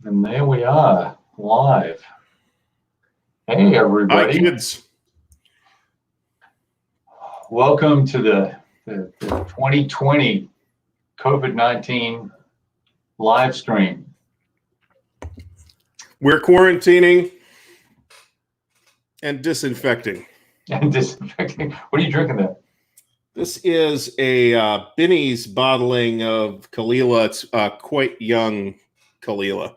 And there we are, live. Hey, Hi, everybody. kids. Welcome to the 2020 COVID-19 live stream. We're quarantining and disinfecting. And disinfecting. What are you drinking there? This is a Binny's bottling of Kalila. It's quite young Kalila.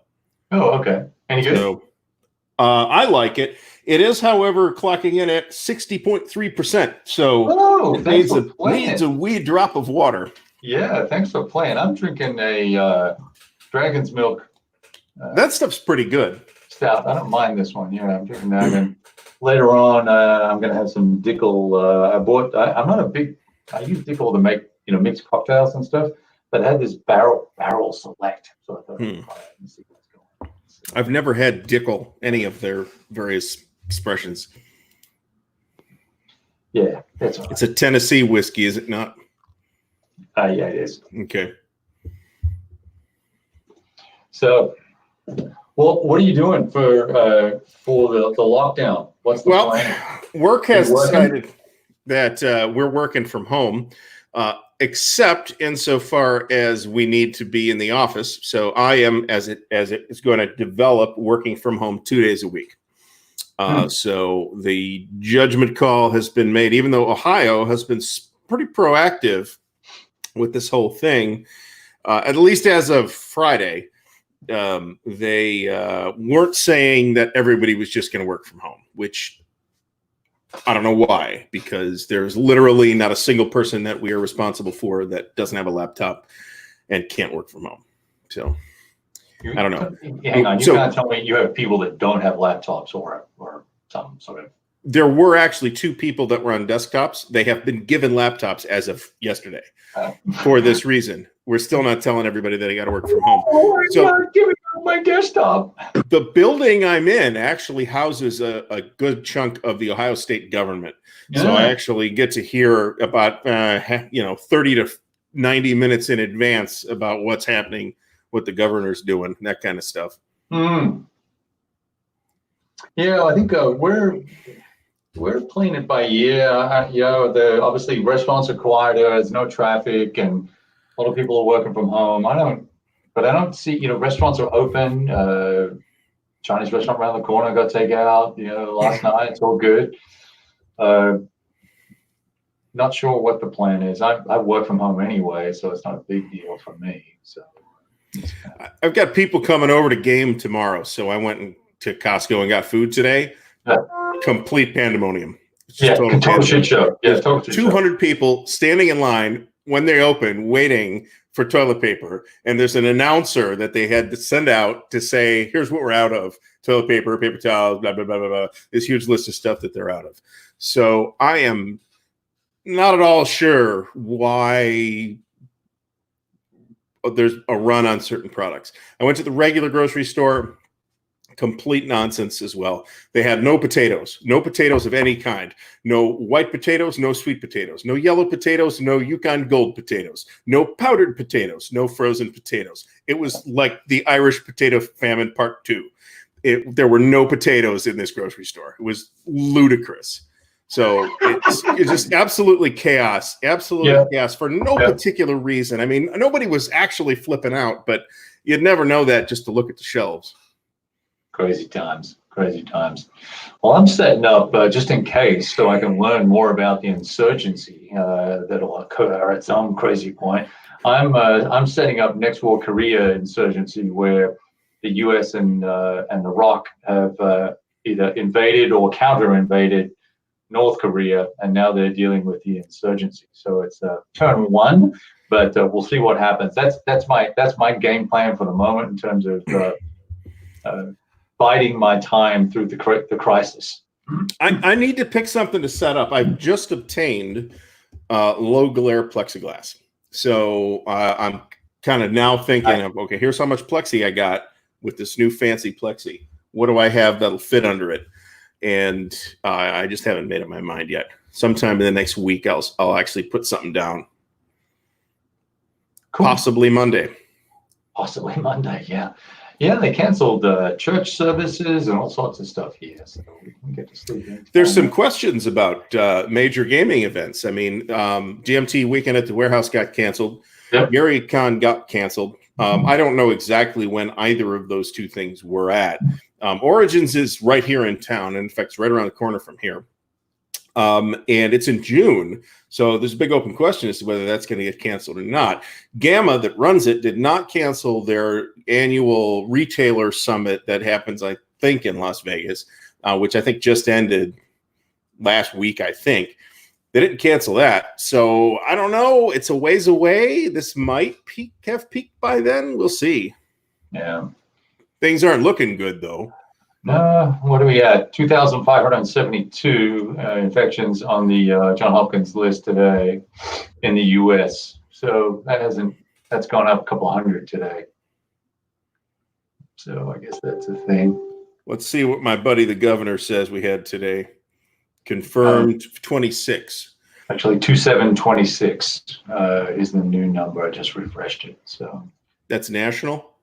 Oh, okay. Any good? So I like it. It is, however, clocking in at 60.3%. So it needs a wee drop of water. Yeah, thanks for playing. I'm drinking a Dragon's Milk. That stuff's pretty good. Stout. I don't mind this one. Yeah, I'm drinking that. And later on, I'm going to have some Dickel. I'm not a big. I use Dickel to make mixed cocktails and stuff, but I had this barrel select. So I thought I'd try it and see what's going on. I've never had Dickel, any of their various expressions. Yeah, that's all right. It's a Tennessee whiskey, is it not? Yeah, it is. Okay. So, well, what are you doing for the lockdown? What's the plan? Work has decided that we're working from home, except insofar as we need to be in the office. So I am, as it is going to develop, working from home 2 days a week. So the judgment call has been made, even though Ohio has been pretty proactive with this whole thing, at least as of Friday. They weren't saying that everybody was just going to work from home, which I don't know why, because there's literally not a single person that we are responsible for that doesn't have a laptop and can't work from home. So I don't know. Hang on, you're going to tell me you have people that don't have laptops or some sort of. There were actually 2 people that were on desktops. They have been given laptops as of yesterday for this reason. We're still not telling everybody that they got to work from home. God, give me my desktop. The building I'm in actually houses a good chunk of the Ohio State government. Yeah. So I actually get to hear about 30 to 90 minutes in advance about what's happening, what the governor's doing, that kind of stuff. Yeah, I think we're playing it by ear. Obviously restaurants are quieter. There's no traffic, and a lot of people are working from home. I don't see. Restaurants are open. Chinese restaurant around the corner got takeout. Last night. It's all good. Not sure what the plan is. I work from home anyway, so it's not a big deal for me. So I've got people coming over to game tomorrow, so I went to Costco and got food today. Complete pandemonium. Total shit show. Yeah, total shit 200 people standing in line when they open, waiting for toilet paper. And there's an announcer that they had to send out to say, here's what we're out of: toilet paper, paper towels, blah, blah, blah, blah, blah. This huge list of stuff that they're out of. So I am not at all sure why there's a run on certain products. I went to the regular grocery store. Complete nonsense as well. They had no potatoes of any kind, no white potatoes, no sweet potatoes, no yellow potatoes, no Yukon Gold potatoes, no powdered potatoes, no frozen potatoes. It was like the Irish potato famine part 2. There were no potatoes in this grocery store. It was ludicrous. So it's just absolutely chaos, chaos for no particular reason. I mean, nobody was actually flipping out, but you'd never know that just to look at the shelves. Crazy times. Well, I'm setting up just in case, so I can learn more about the insurgency that'll occur at some crazy point. I'm setting up next war Korea insurgency, where the U.S. and the ROC have either invaded or counter-invaded North Korea, and now they're dealing with the insurgency. So it's turn 1, but we'll see what happens. That's my game plan for the moment in terms of. Biding my time through the crisis. I need to pick something to set up. I've just obtained low glare plexiglass. So I'm kind of now thinking of, okay, here's how much plexi I got with this new fancy plexi. What do I have that'll fit under it? And I just haven't made up my mind yet. Sometime in the next week, I'll actually put something down. Cool. Possibly Monday. Possibly Monday, yeah. Yeah, they canceled church services and all sorts of stuff here, so we can get to sleep in. There's some questions about major gaming events. I mean, GMT Weekend at the Warehouse got canceled. Yep. Gary Con got canceled. I don't know exactly when either of those two things were at. Origins is right here in town. In fact, it's right around the corner from here. And it's in June. So there's a big open question as to whether that's going to get canceled or not. Gamma, that runs it, did not cancel their annual retailer summit that happens, I think, in Las Vegas, which I think just ended last week, I think. They didn't cancel that. So I don't know. It's a ways away. This might have peaked by then. We'll see. Yeah. Things aren't looking good, though. What are we at? 2,572 infections on the John Hopkins list today in the U.S. So that's gone up a couple hundred today. So I guess that's a thing. Let's see what my buddy the governor says we had today. Confirmed 26. Actually, 2726 is the new number. I just refreshed it. So that's national?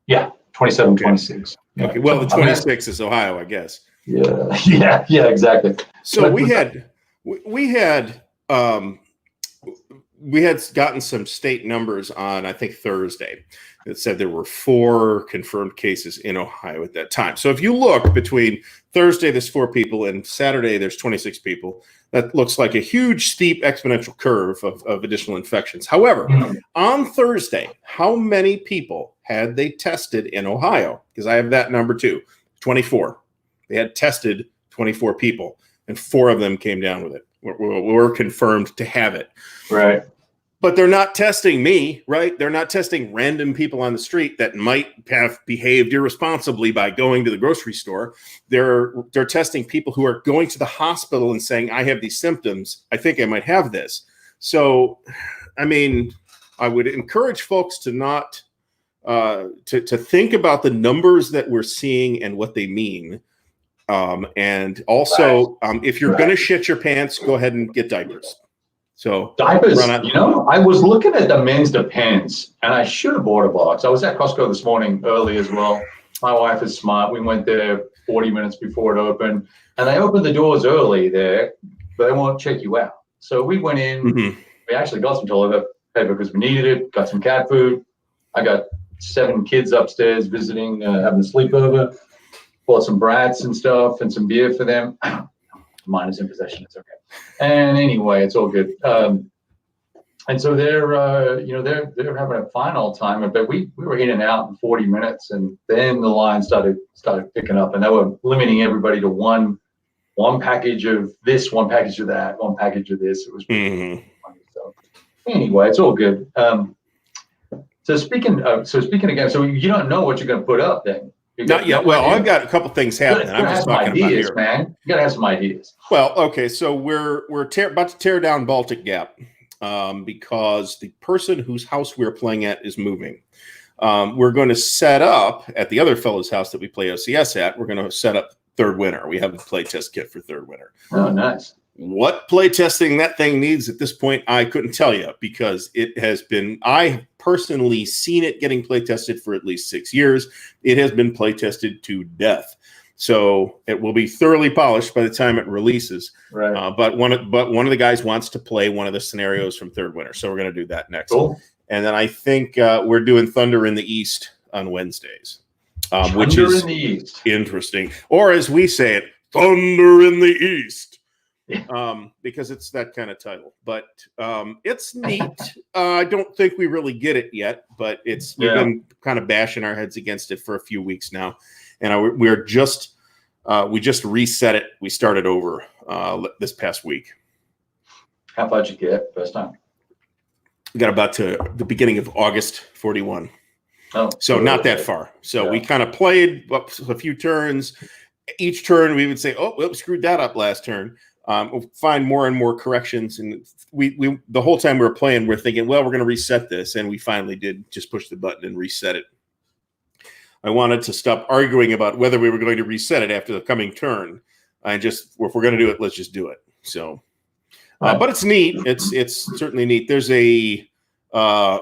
Yeah, 2726. Okay. Okay. Well, the 26 is Ohio, I guess. Yeah, exactly. So we had gotten some state numbers on, I think, Thursday that said there were 4 confirmed cases in Ohio at that time. So if you look between Thursday, there's 4 people, and Saturday, there's 26 people. That looks like a huge, steep exponential curve of additional infections. However, on Thursday, how many people had they tested in Ohio? Because I have that number too, 24. They had tested 24 people, and 4 of them came down with it. Were confirmed to have it. Right. But they're not testing me, right? They're not testing random people on the street that might have behaved irresponsibly by going to the grocery store. They're testing people who are going to the hospital and saying, I have these symptoms. I think I might have this. So, I mean, I would encourage folks to not to think about the numbers that we're seeing and what they mean. And also, if you're going to shit your pants, go ahead and get diapers. So diapers, I was looking at the men's Depends, and I should have bought a box. I was at Costco this morning early as well. My wife is smart. We went there 40 minutes before it opened, and they opened the doors early there, but they won't check you out. So we went in. Mm-hmm. We actually got some toilet paper because we needed it. Got some cat food. I got 7 kids upstairs visiting, having a sleepover. Bought some brats and stuff and some beer for them. Mine is in possession. It's okay. And anyway, it's all good. And so they're having a fine old time. But we were in and out in 40 minutes, and then the line started picking up, and they were limiting everybody to one package of this, one package of that, one package of this. It was really funny. So anyway, it's all good. So speaking again, so you don't know what you're going to put up then. Not yet. Well, I've got a couple things happening. I'm just talking ideas, about here. Man. You gotta have some ideas. Well, okay. So we're about to tear down Baltic Gap because the person whose house we're playing at is moving. We're going to set up at the other fellow's house that we play OCS at. We're going to set up Third Winter. We have a play test kit for Third Winter. Oh, nice. What play testing that thing needs at this point, I couldn't tell you, because it has been, I have personally seen it getting play tested for at least 6 years. It has been play tested to death. So it will be thoroughly polished by the time it releases. Right. But one of the guys wants to play one of the scenarios from Third Winter. So we're going to do that next. Cool. And then I think we're doing Thunder in the East on Wednesdays, which is in the East. Interesting. Or as we say it, Thunder in the East. Because it's that kind of title, but it's neat. I don't think we really get it yet, but we've been kind of bashing our heads against it for a few weeks now, and we just reset it. We started over this past week. How far did you get first time? We got about to the beginning of August 41. Oh, so not that far. So we kind of played up a few turns. Each turn we would say, "Oh, well, screwed that up last turn." We'll find more and more corrections, and we the whole time we were playing, we're thinking, well, we're going to reset this, and we finally did just push the button and reset it. I wanted to stop arguing about whether we were going to reset it after the coming turn. If we're going to do it, let's just do it. So, but it's neat. It's certainly neat. There's a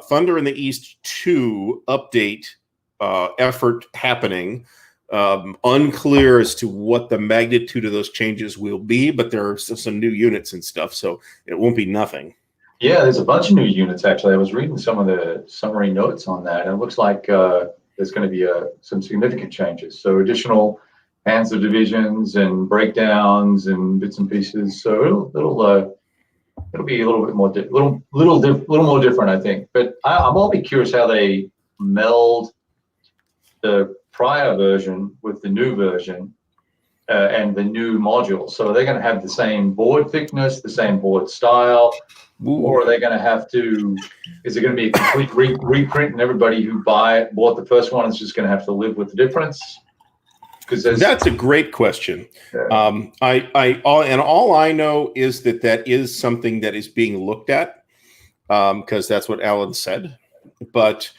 Thunder in the East 2 update effort happening. Unclear as to what the magnitude of those changes will be, but there are some new units and stuff, so it won't be nothing. Yeah, there's a bunch of new units, actually. I was reading some of the summary notes on that, and it looks like there's going to be some significant changes. So additional Panzer divisions and breakdowns and bits and pieces. So it'll be a little bit more, little more different, I think. But I'll be curious how they meld the prior version with the new version and the new module. So they're going to have the same board thickness, the same board style, or are they going to have to? Is it going to be a complete reprint, and everybody who bought the first one is just going to have to live with the difference? Because that's a great question. Yeah. All I know is that is something that is being looked at, because that's what Alan said. But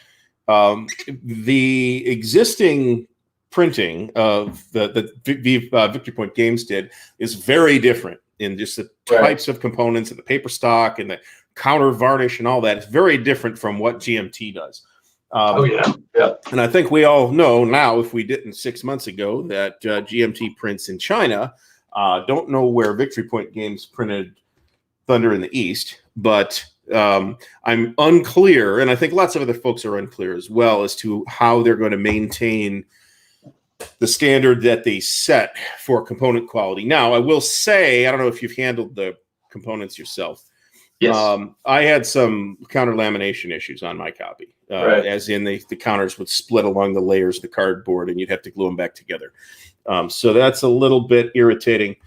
the existing printing of the Victory Point Games did is very different in just the types of components and the paper stock and the counter varnish and all that. It's very different from what GMT does. And I think we all know now, if we didn't 6 months ago, that GMT prints in China. Don't know where Victory Point Games printed Thunder in the East, but I'm unclear, and I think lots of other folks are unclear as well, as to how they're going to maintain the standard that they set for component quality. Now, I will say, I don't know if you've handled the components yourself. Yes. I had some counter lamination issues on my copy, as in the counters would split along the layers of the cardboard, and you'd have to glue them back together. So that's a little bit irritating.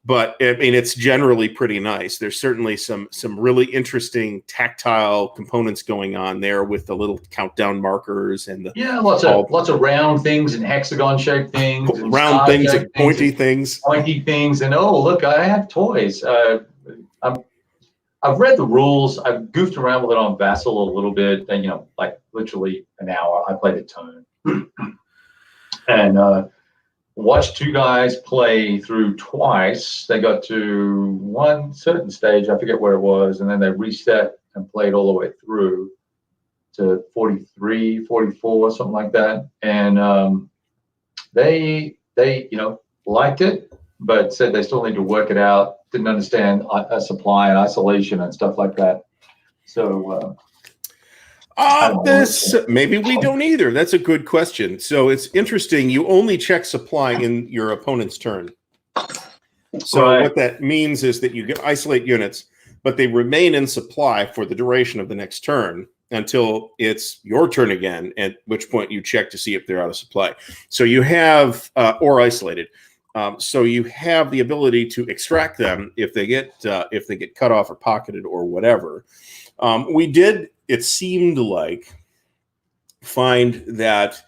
But I mean, it's generally pretty nice. There's certainly some really interesting tactile components going on there with the little countdown markers and the lots of round things and hexagon shaped things, and round things and pointy things. And oh, look, I have toys. I've read the rules. I've goofed around with it on Vassal a little bit, and like literally an hour. I played a ton, and watched two guys play through twice. They got to one certain stage, I forget where it was, and then they reset and played all the way through to 43, 44, something like that. And they liked it, but said they still need to work it out. Didn't understand supply and isolation and stuff like that. So maybe we don't either. That's a good question. So it's interesting. You only check supply in your opponent's turn. So what that means is that you isolate units, but they remain in supply for the duration of the next turn until it's your turn again, at which point you check to see if they're out of supply. So you have, or isolated. So you have the ability to extract them if they get cut off or pocketed or whatever. We did, it seemed like, find that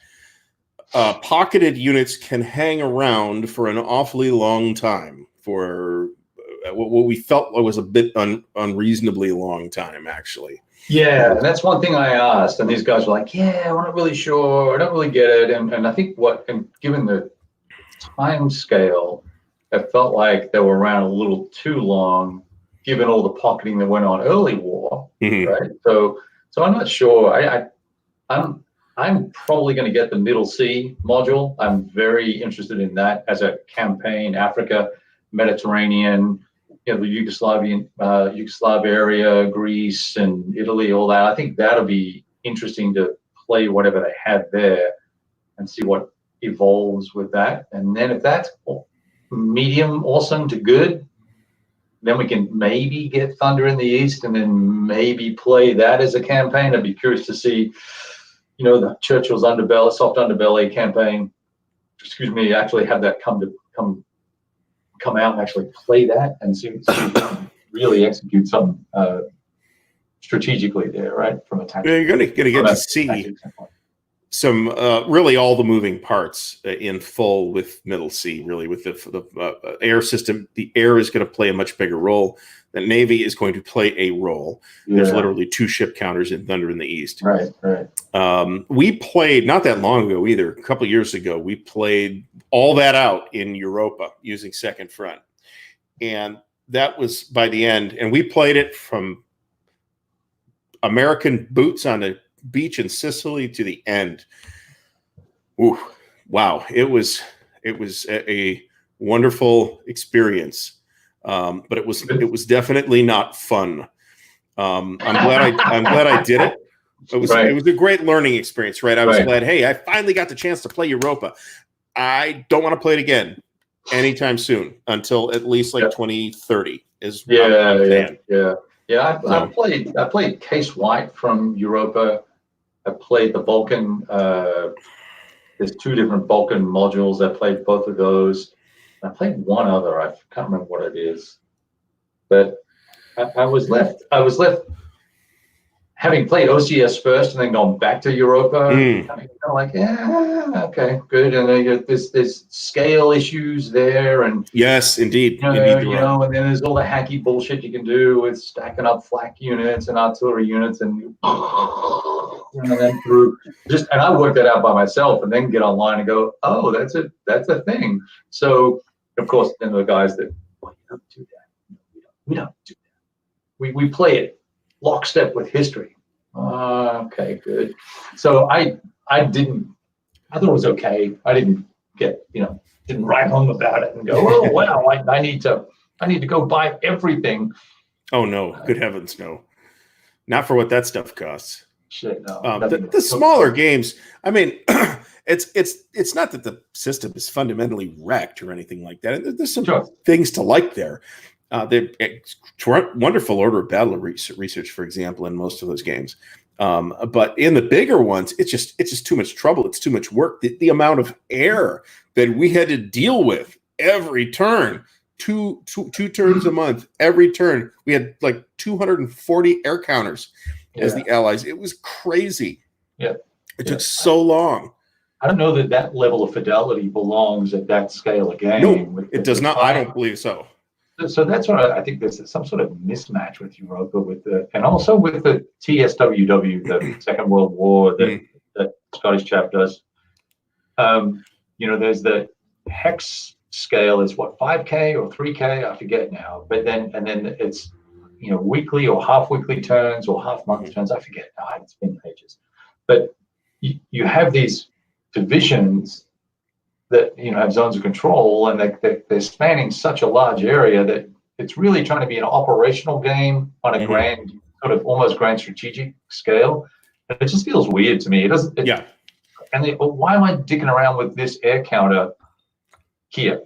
pocketed units can hang around for an awfully long time, for what we felt was a bit unreasonably long time, actually. Yeah, and that's one thing I asked, and these guys were like, yeah, we're not really sure, I don't really get it. And I think given the time scale, it felt like they were around a little too long, given all the pocketing that went on early war, right? So I'm not sure. I'm probably going to get the Middle Sea module. I'm very interested in that as a campaign. Africa, Mediterranean, the Yugoslav area, Greece and Italy, all that. I think that'll be interesting to play whatever they have there and see what evolves with that. And then if that's medium awesome to good, then we can maybe get Thunder in the East and then maybe play that as a campaign. I'd be curious to see, the Churchill's underbelly, soft underbelly campaign, actually have that come out and actually play that and see if we can really execute something strategically there, right? From a tactical. Yeah, you're going to get to see some really all the moving parts in full with Middle Sea, really, with the air system. The air is going to play a much bigger role. The Navy is going to play a role. Yeah. There's literally 2 ship counters in Thunder in the East. Right. We played, not that long ago either, a couple years ago, we played all that out in Europa using Second Front. And that was by the end. And we played it from American boots on the beach in Sicily to the end. Ooh, wow. It was a wonderful experience. But it was definitely not fun. I'm glad I did it. It was a great learning experience, right? I was glad, hey, I finally got the chance to play Europa. I don't want to play it again anytime soon until at least like 2030 is I played Case White from Europa. I played the Balkan. There's 2 different Balkan modules. I played both of those. I played one other. I can't remember what it is, but I was left having played OCS first and then gone back to Europa. Kind of like, yeah, okay, good. And then there's scale issues there, and yes, indeed, and then there's all the hacky bullshit you can do with stacking up flak units and artillery units, and then through and I worked that out by myself, and then get online and go, oh, that's a thing. So of course, then the guys that, well, you don't do that. We don't do that. We play it lockstep with history. Okay, good. So I thought it was okay. I didn't write home about it and go, oh wow, I need to go buy everything. Oh no, good heavens, no. Not for what that stuff costs. Shit, no. The smaller games, I mean, it's not that the system is fundamentally wrecked or anything like that. There's some things to like there. Wonderful order of battle research, for example, in most of those games. But in the bigger ones, it's just too much trouble. It's too much work. The amount of air that we had to deal with every turn, two turns a month, every turn. We had like 240 air counters as the allies. It was crazy. Yeah. It took so long. I don't know that level of fidelity belongs at that scale of game. No, it does not. I don't believe so. So that's what I think. There's some sort of mismatch with Europa, and also with the TSWW, the Second World War that Scottish chap does. There's the hex scale is what, 5K or 3K, I forget now. But then it's weekly or half weekly turns or half monthly turns. I forget now. It's been ages. But you have these divisions that have zones of control, and they're spanning such a large area that it's really trying to be an operational game on a grand, sort of almost grand strategic scale. And it just feels weird to me. It doesn't. And why am I dicking around with this air counter here?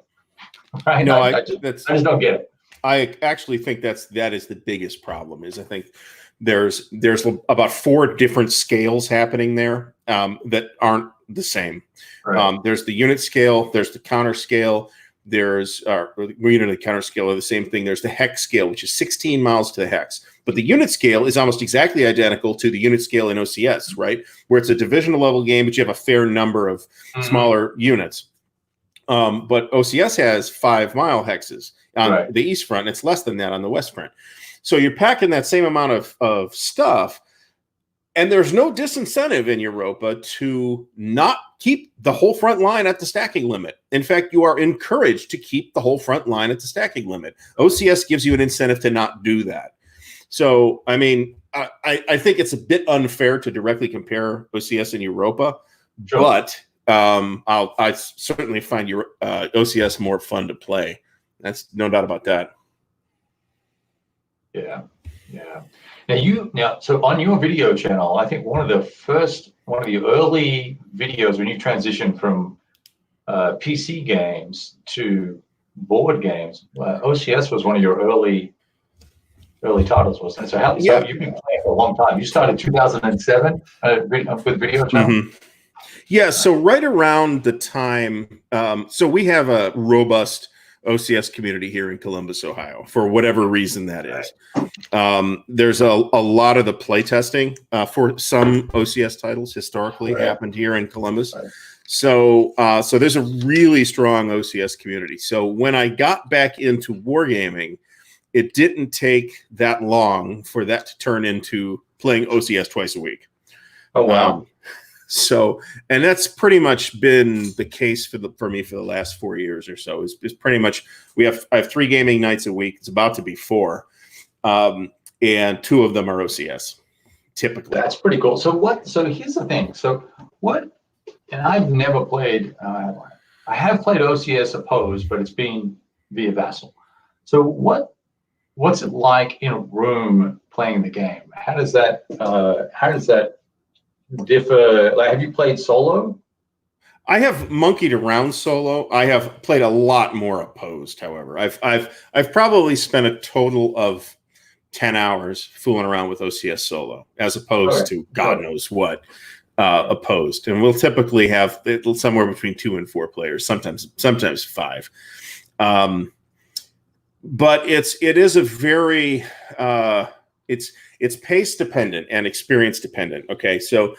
Right? No, I just don't get it. I actually think that is the biggest problem. I think there's about 4 different scales happening there that aren't the same. Right. There's the unit scale, there's the counter scale, there's unit and the counter scale are the same thing. There's the hex scale, which is 16 miles to the hex. But the unit scale is almost exactly identical to the unit scale in OCS, right? Where it's a divisional level game, but you have a fair number of smaller units. But OCS has 5-mile hexes on the east front, and it's less than that on the west front. So you're packing that same amount of stuff, and there's no disincentive in Europa to not keep the whole front line at the stacking limit. In fact, you are encouraged to keep the whole front line at the stacking limit. OCS gives you an incentive to not do that. So, I mean, I think it's a bit unfair to directly compare OCS and Europa, but I certainly find your OCS more fun to play. That's no doubt about that. Yeah. Now, so on your video channel, I think one of the early videos when you transitioned from PC games to board games, OCS was one of your early titles, wasn't it? So you've been playing for a long time. You started 2007 with video channel. Yeah, so right around the time, so we have a robust OCS community here in Columbus, Ohio, for whatever reason that is. There's a lot of the playtesting for some OCS titles historically happened here in Columbus. So there's a really strong OCS community. So when I got back into wargaming, it didn't take that long for that to turn into playing OCS twice a week. Oh, wow. And that's pretty much been the case for me for the last 4 years or so. It's pretty much I have 3 gaming nights a week. It's about to be 4, and 2 of them are OCS. typically. That's pretty cool. So here's the thing. So what? And I've never played. I have played OCS opposed, but it's been via Vassal. So what's it like in a room playing the game? How does that differ? Like, have you played solo? I have monkeyed around solo. I have played a lot more opposed, however. I've probably spent a total of 10 hours fooling around with OCS solo, as opposed to God knows what opposed. And we'll typically have somewhere between 2 and 4 players, sometimes 5. But it is a very it's pace dependent and experience dependent. Okay, so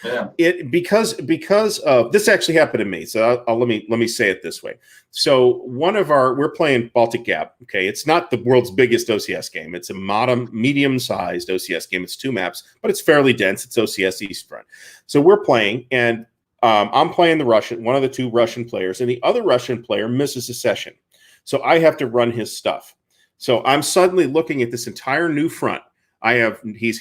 because of this actually happened to me. So let me say it this way. So we're playing Baltic Gap. Okay, it's not the world's biggest OCS game. It's a medium-sized OCS game. It's 2 maps, but it's fairly dense. It's OCS East Front. So we're playing, and I'm playing one of the 2 Russian players, and the other Russian player misses a session. So I have to run his stuff. So I'm suddenly looking at this entire new front. He's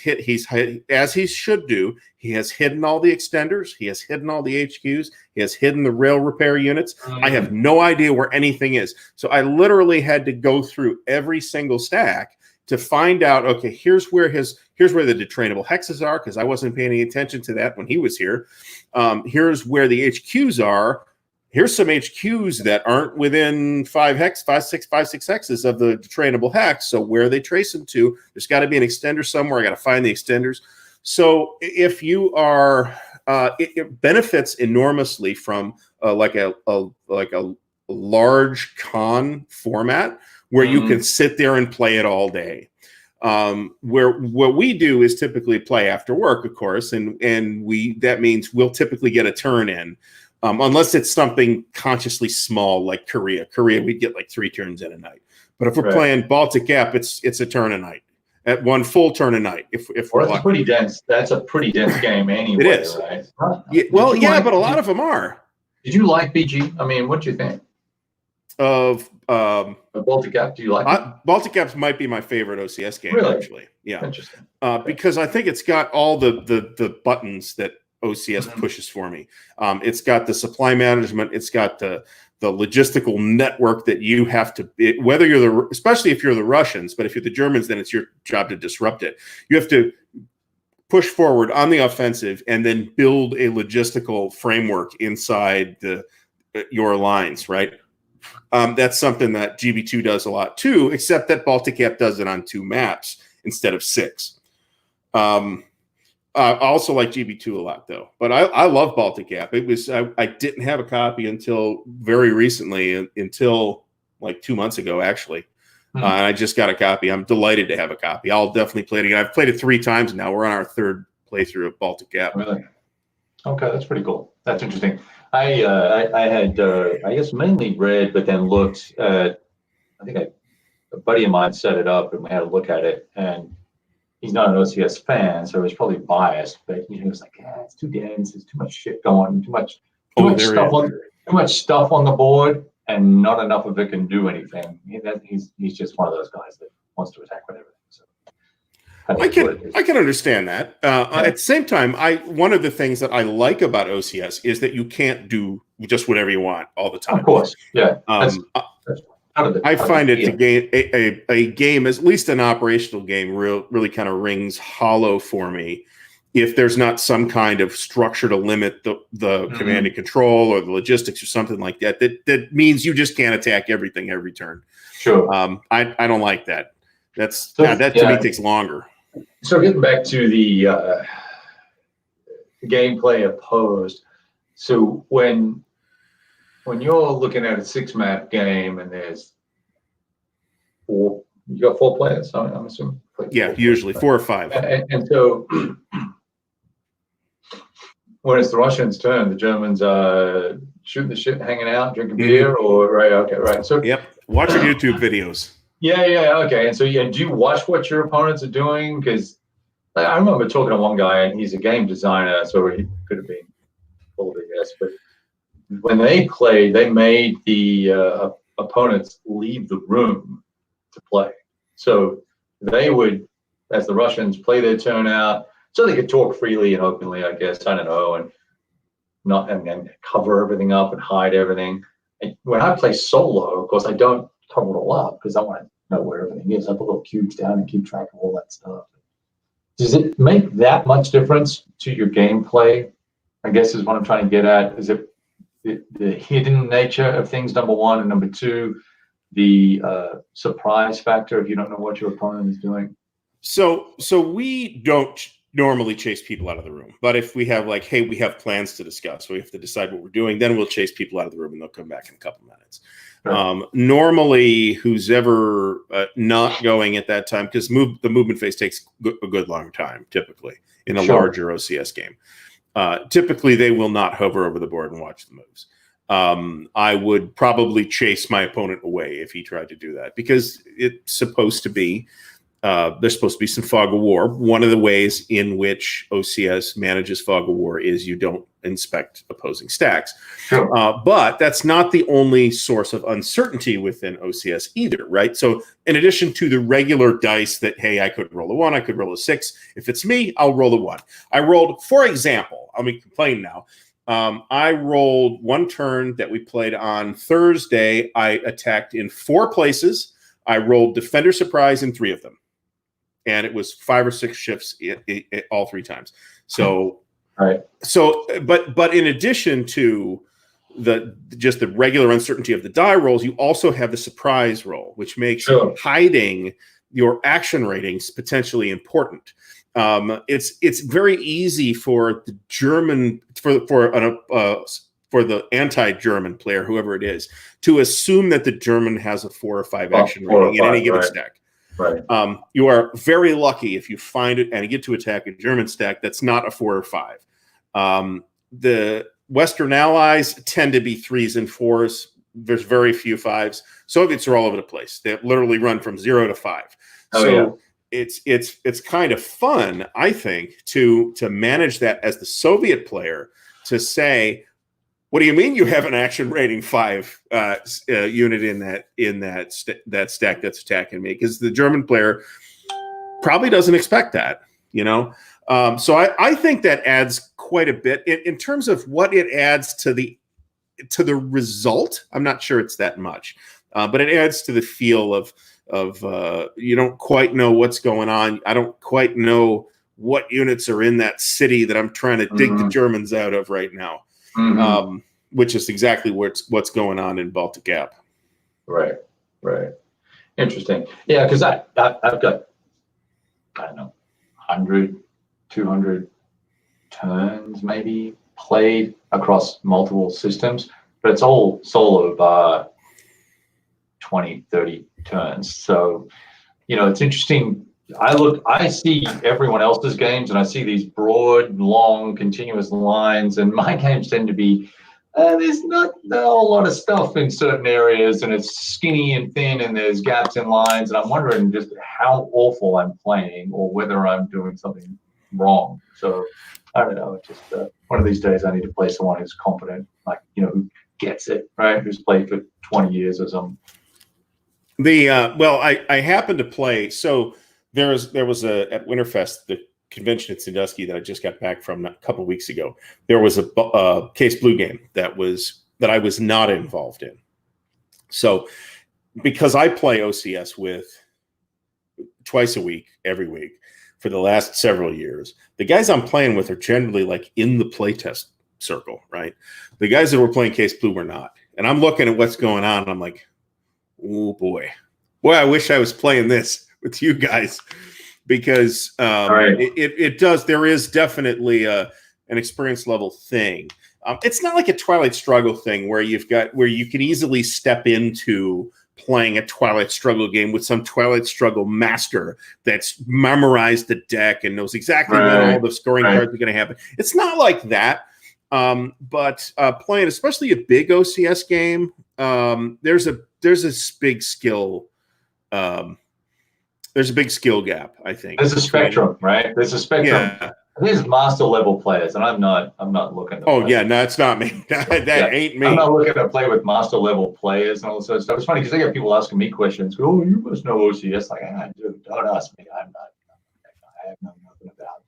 as he should do. He has hidden all the extenders. He has hidden all the HQs. He has hidden the rail repair units. I have no idea where anything is. So I literally had to go through every single stack to find out, okay, here's where the detrainable hexes are, because I wasn't paying any attention to that when he was here. Here's where the HQs are. Here's some HQs that aren't within 5 6 hexes of the trainable hex. So where are they tracing to? There's got to be an extender somewhere. I got to find the extenders. So if you are, it benefits enormously from like a large con format where you can sit there and play it all day. Where what we do is typically play after work, of course, and that means we'll typically get a turn in. Unless it's something consciously small like Korea. We'd get like 3 turns in a night. But if we're playing Baltic Gap, it's a turn a night. At 1 full turn a night. If we're that's pretty dense. That's a pretty dense game anyway. It is. Right? But a lot of them are. Did you like BG? I mean, what do you think of Baltic Gap? Do you like it? Baltic Gaps might be my favorite OCS game, actually. Yeah. Interesting. Because I think it's got all the buttons that OCS pushes for me. It's got the supply management. It's got the logistical network that you have to, whether you're especially if you're the Russians, but if you're the Germans, then it's your job to disrupt it. You have to push forward on the offensive and then build a logistical framework inside your lines, right? That's something that GB2 does a lot too, except that Baltic Gap does it on 2 maps instead of 6. I also like GB2 a lot, though. But I love Baltic Gap. I didn't have a copy until very recently, until like 2 months ago, actually. And I just got a copy. I'm delighted to have a copy. I'll definitely play it again. I've played it 3 times now. We're on our 3rd playthrough of Baltic Gap. Really? Okay, that's pretty cool. That's interesting. I had I guess mainly read, but then looked at. I think a buddy of mine set it up, and we had a look at it, and he's not an OCS fan, so he's probably biased. But he was like, "Yeah, it's too dense. There's too much shit going. Too much stuff on the board, and not enough of it can do anything." He's just one of those guys that wants to attack with everything. So I can understand that. At the same time, one of the things that I like about OCS is that you can't do just whatever you want all the time. Of course, yeah. I find it a game, at least an operational game, really kind of rings hollow for me if there's not some kind of structure to limit the command and control or the logistics or something like that. That means you just can't attack everything every turn. Sure. I don't like that. That to me takes longer. So getting back to the gameplay opposed. So when you're looking at a 6-map game and there's 4, you got 4 players, I'm assuming. Yeah, usually 4 or 5. And so when it's the Russians' turn, the Germans are shooting the shit, hanging out, drinking beer, or right. So watching YouTube videos. Yeah, okay. And so do you watch what your opponents are doing? Because I remember talking to one guy, and he's a game designer, so he could have been full of it, yes, but when they played, they made the opponents leave the room to play. So they would, as the Russians play their turn out, so they could talk freely and openly, I guess. I don't know, and not and cover everything up and hide everything. And when I play solo, of course, I don't cover it all up because I want to know where everything is. I put little cubes down and keep track of all that stuff. Does it make that much difference to your gameplay? I guess is what I'm trying to get at. Is it the hidden nature of things, number one, and number two, the surprise factor if you don't know what your opponent is doing? So we don't normally chase people out of the room, but if we have like, hey, we have plans to discuss, we have to decide what we're doing, then we'll chase people out of the room and they'll come back in a couple minutes. Right. Normally, who's ever not going at that time, because the movement phase takes a good long time, typically in a larger OCS game. Typically, they will not hover over the board and watch the moves. I would probably chase my opponent away if he tried to do that, because it's supposed to be there's supposed to be some fog of war. One of the ways in which OCS manages fog of war is you don't inspect opposing stacks. Sure. But that's not the only source of uncertainty within OCS either, right? So in addition to the regular dice that, hey, I could roll a 1, I could roll a 6. If it's me, I'll roll a 1. I rolled, for example, I'll be complaining now. I rolled one turn that we played on Thursday. I attacked in 4 places. I rolled Defender Surprise in 3 of them. And it was 5 or 6 shifts all 3 times. So, right. So, but in addition to just the regular uncertainty of the die rolls, you also have the surprise roll, which makes hiding your action ratings potentially important. It's very easy for the German for the anti-German player, whoever it is, to assume that the German has a 4 or 5 action rating in any given stack. Right. You are very lucky if you find it and get to attack a German stack that's not a 4 or 5. The Western allies tend to be 3s and 4s. There's very few 5s. Soviets are all over the place. They literally run from 0 to 5. It's kind of fun, I think, to manage that as the Soviet player, to say, what do you mean you have an action rating 5 unit in that stack that's attacking me? Because the German player probably doesn't expect that, you know. So I think that adds quite a bit in terms of what it adds to the result. I'm not sure it's that much, but it adds to the feel of you don't quite know what's going on. I don't quite know what units are in that city that I'm trying to dig the Germans out of right now. Which is exactly what's going on in Baltic Gap. Right. Interesting. Yeah, because I've got, I don't know, 100, 200 turns maybe played across multiple systems, but it's all solo bar 20, 30 turns. So, you know, it's interesting. I see everyone else's games and I see these broad, long, continuous lines, and my games tend to be, there's not a whole lot of stuff in certain areas, and it's skinny and thin, and there's gaps in lines, and I'm wondering just how awful I'm playing or whether I'm doing something wrong. So I don't know, just one of these days I need to play someone who's competent, like, you know, who gets it, right? Who's played for 20 years or something. Well, I happened to play, so there was at Winterfest, the convention at Sandusky that I just got back from a couple of weeks ago. There was a Case Blue game that I was not involved in. So because I play OCS with twice a week, every week for the last several years, the guys I'm playing with are generally like in the playtest circle, right? The guys that were playing Case Blue were not. And I'm looking at what's going on and I'm like, oh boy, I wish I was playing this with you guys, because it does. There is definitely an experience level thing. It's not like a Twilight Struggle thing where you can easily step into playing a Twilight Struggle game with some Twilight Struggle master that's memorized the deck and knows exactly when all the scoring cards are going to happen. It's not like that. But playing, especially a big OCS game, there's a big skill. There's a big skill gap, I think. There's a spectrum, right? There's a spectrum. Yeah. There's master level players, and I'm not looking. No, it's not me. That ain't me. I'm not looking to play with master level players and all sorts of stuff. It's funny because I get people asking me questions. Oh, you must know OCS. Like, dude, don't ask me. I'm not. I have nothing about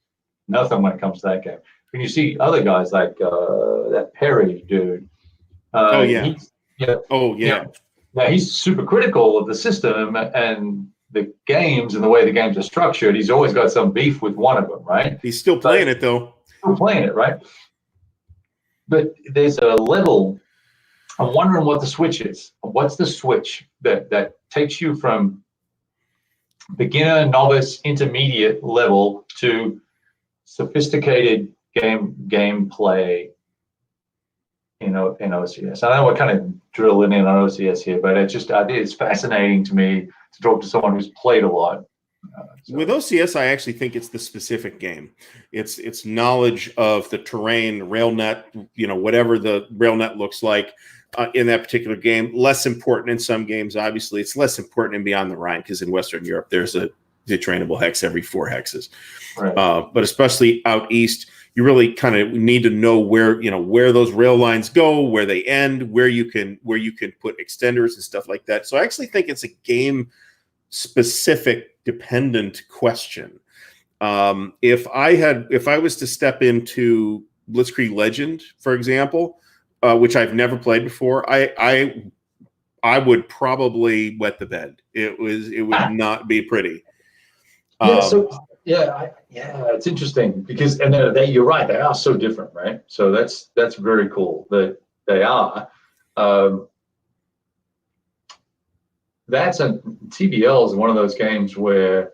nothing when it comes to that game. When you see other guys like that Perry dude, Oh yeah. he's yeah, Oh yeah. yeah. Now he's super critical of the system and the games and the way the games are structured. He's always got some beef with one of them, right? He's still playing it though. Still playing it, right? But there's a level. I'm wondering what the switch is. What's the switch that takes you from beginner, novice, intermediate level to sophisticated gameplay in OCS? I know we're kind of drilling in on OCS here, but it's fascinating to me to talk to someone who's played a lot. With OCS, I actually think it's the specific game. It's knowledge of the terrain, RailNet, whatever the RailNet looks like in that particular game. Less important in some games, obviously. It's less important in Beyond the Rhine because in Western Europe, there's a trainable hex every 4 hexes. Right. But especially out east, you really kind of need to know where those rail lines go, where they end, where you can put extenders and stuff like that. So I actually think it's a game specific dependent question. If I was to step into Blitzkrieg Legend, for example, which I've never played before, I would probably wet the bed. It would not be pretty. It's interesting because you're right, they are so different, right? So that's very cool that they are. TBL is one of those games where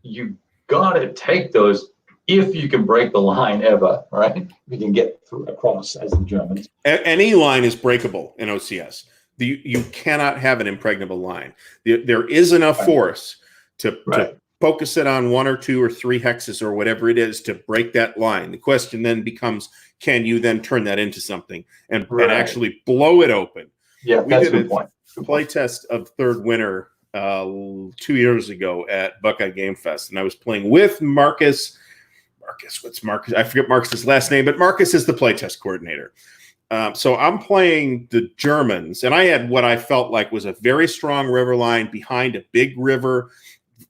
you gotta take those if you can break the line ever, right? You can get across as the Germans. Any line is breakable in OCS. You cannot have an impregnable line. There is enough force to focus it on 1 or 2 or 3 hexes or whatever it is to break that line. The question then becomes, can you then turn that into something and actually blow it open? Yeah, that's a good point. Play test of Third Winter 2 years ago at Buckeye Game Fest, and I was playing with Marcus. What's Marcus? I forget Marcus's last name, but Marcus is the playtest coordinator. So I'm playing the Germans, and I had what I felt like was a very strong river line behind a big river,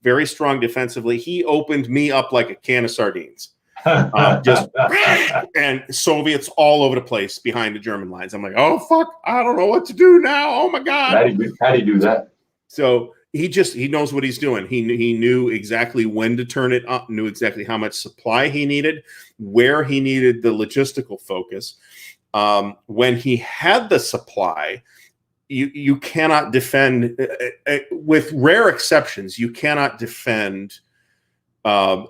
very strong defensively. He opened me up like a can of sardines. And Soviets all over the place behind the German lines. I'm like, oh fuck, I don't know what to do now. Oh my god. How do you do that? So he knows what he's doing. He knew exactly when to turn it up, knew exactly how much supply he needed, where he needed the logistical focus. When he had the supply, you cannot defend, with rare exceptions, you cannot defend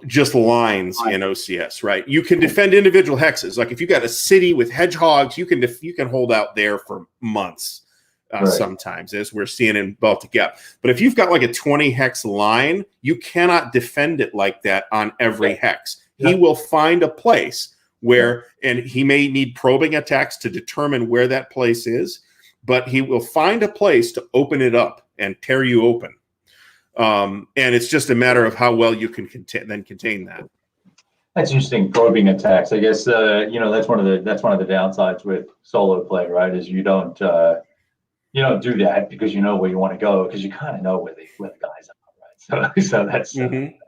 just lines in OCS, right? You can defend individual hexes. Like if you got a city with hedgehogs, you can hold out there for months sometimes, as we're seeing in Baltic Gap. But if you've got like a 20 hex line, you cannot defend it like that on every hex. He will find a place where, and he may need probing attacks to determine where that place is, but he will find a place to open it up and tear you open. And it's just a matter of how well you can contain that. That's interesting. Probing attacks. I guess that's one of the downsides with solo play, right? Is you don't do that because you know where you want to go because you kind of know where the guys are, right? So that's that's interesting.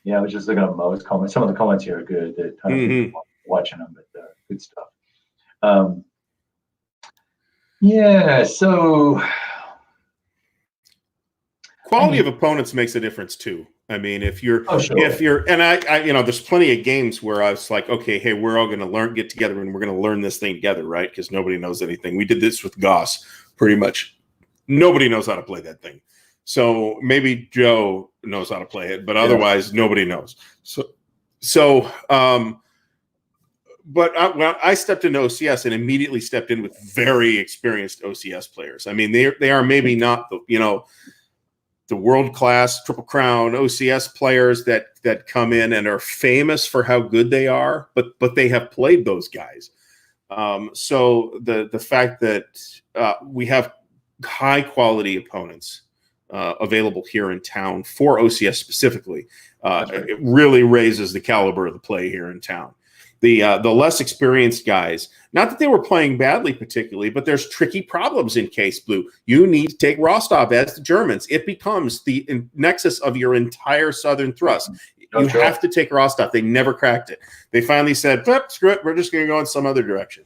Yeah, I was just looking at Mo's comments. Some of the comments here are good. That kind of watching them, but good stuff. So. Quality of opponents makes a difference too. I mean, if you're, and I, there's plenty of games where I was like, okay, hey, we're all going to get together and we're going to learn this thing together, right? Because nobody knows anything. We did this with Goss, pretty much. Nobody knows how to play that thing. So maybe Joe knows how to play it, but otherwise nobody knows. But when I stepped into OCS and immediately stepped in with very experienced OCS players. I mean, they are maybe not the world-class Triple Crown OCS players that come in and are famous for how good they are, but they have played those guys. So the fact that we have high-quality opponents available here in town for OCS specifically, it really raises the caliber of the play here in town. The less experienced guys, not that they were playing badly particularly, but there's tricky problems in Case Blue. You need to take Rostov as the Germans. It becomes the nexus of your entire southern thrust. You have to take Rostov. They never cracked it. They finally said, screw it, we're just going to go in some other direction.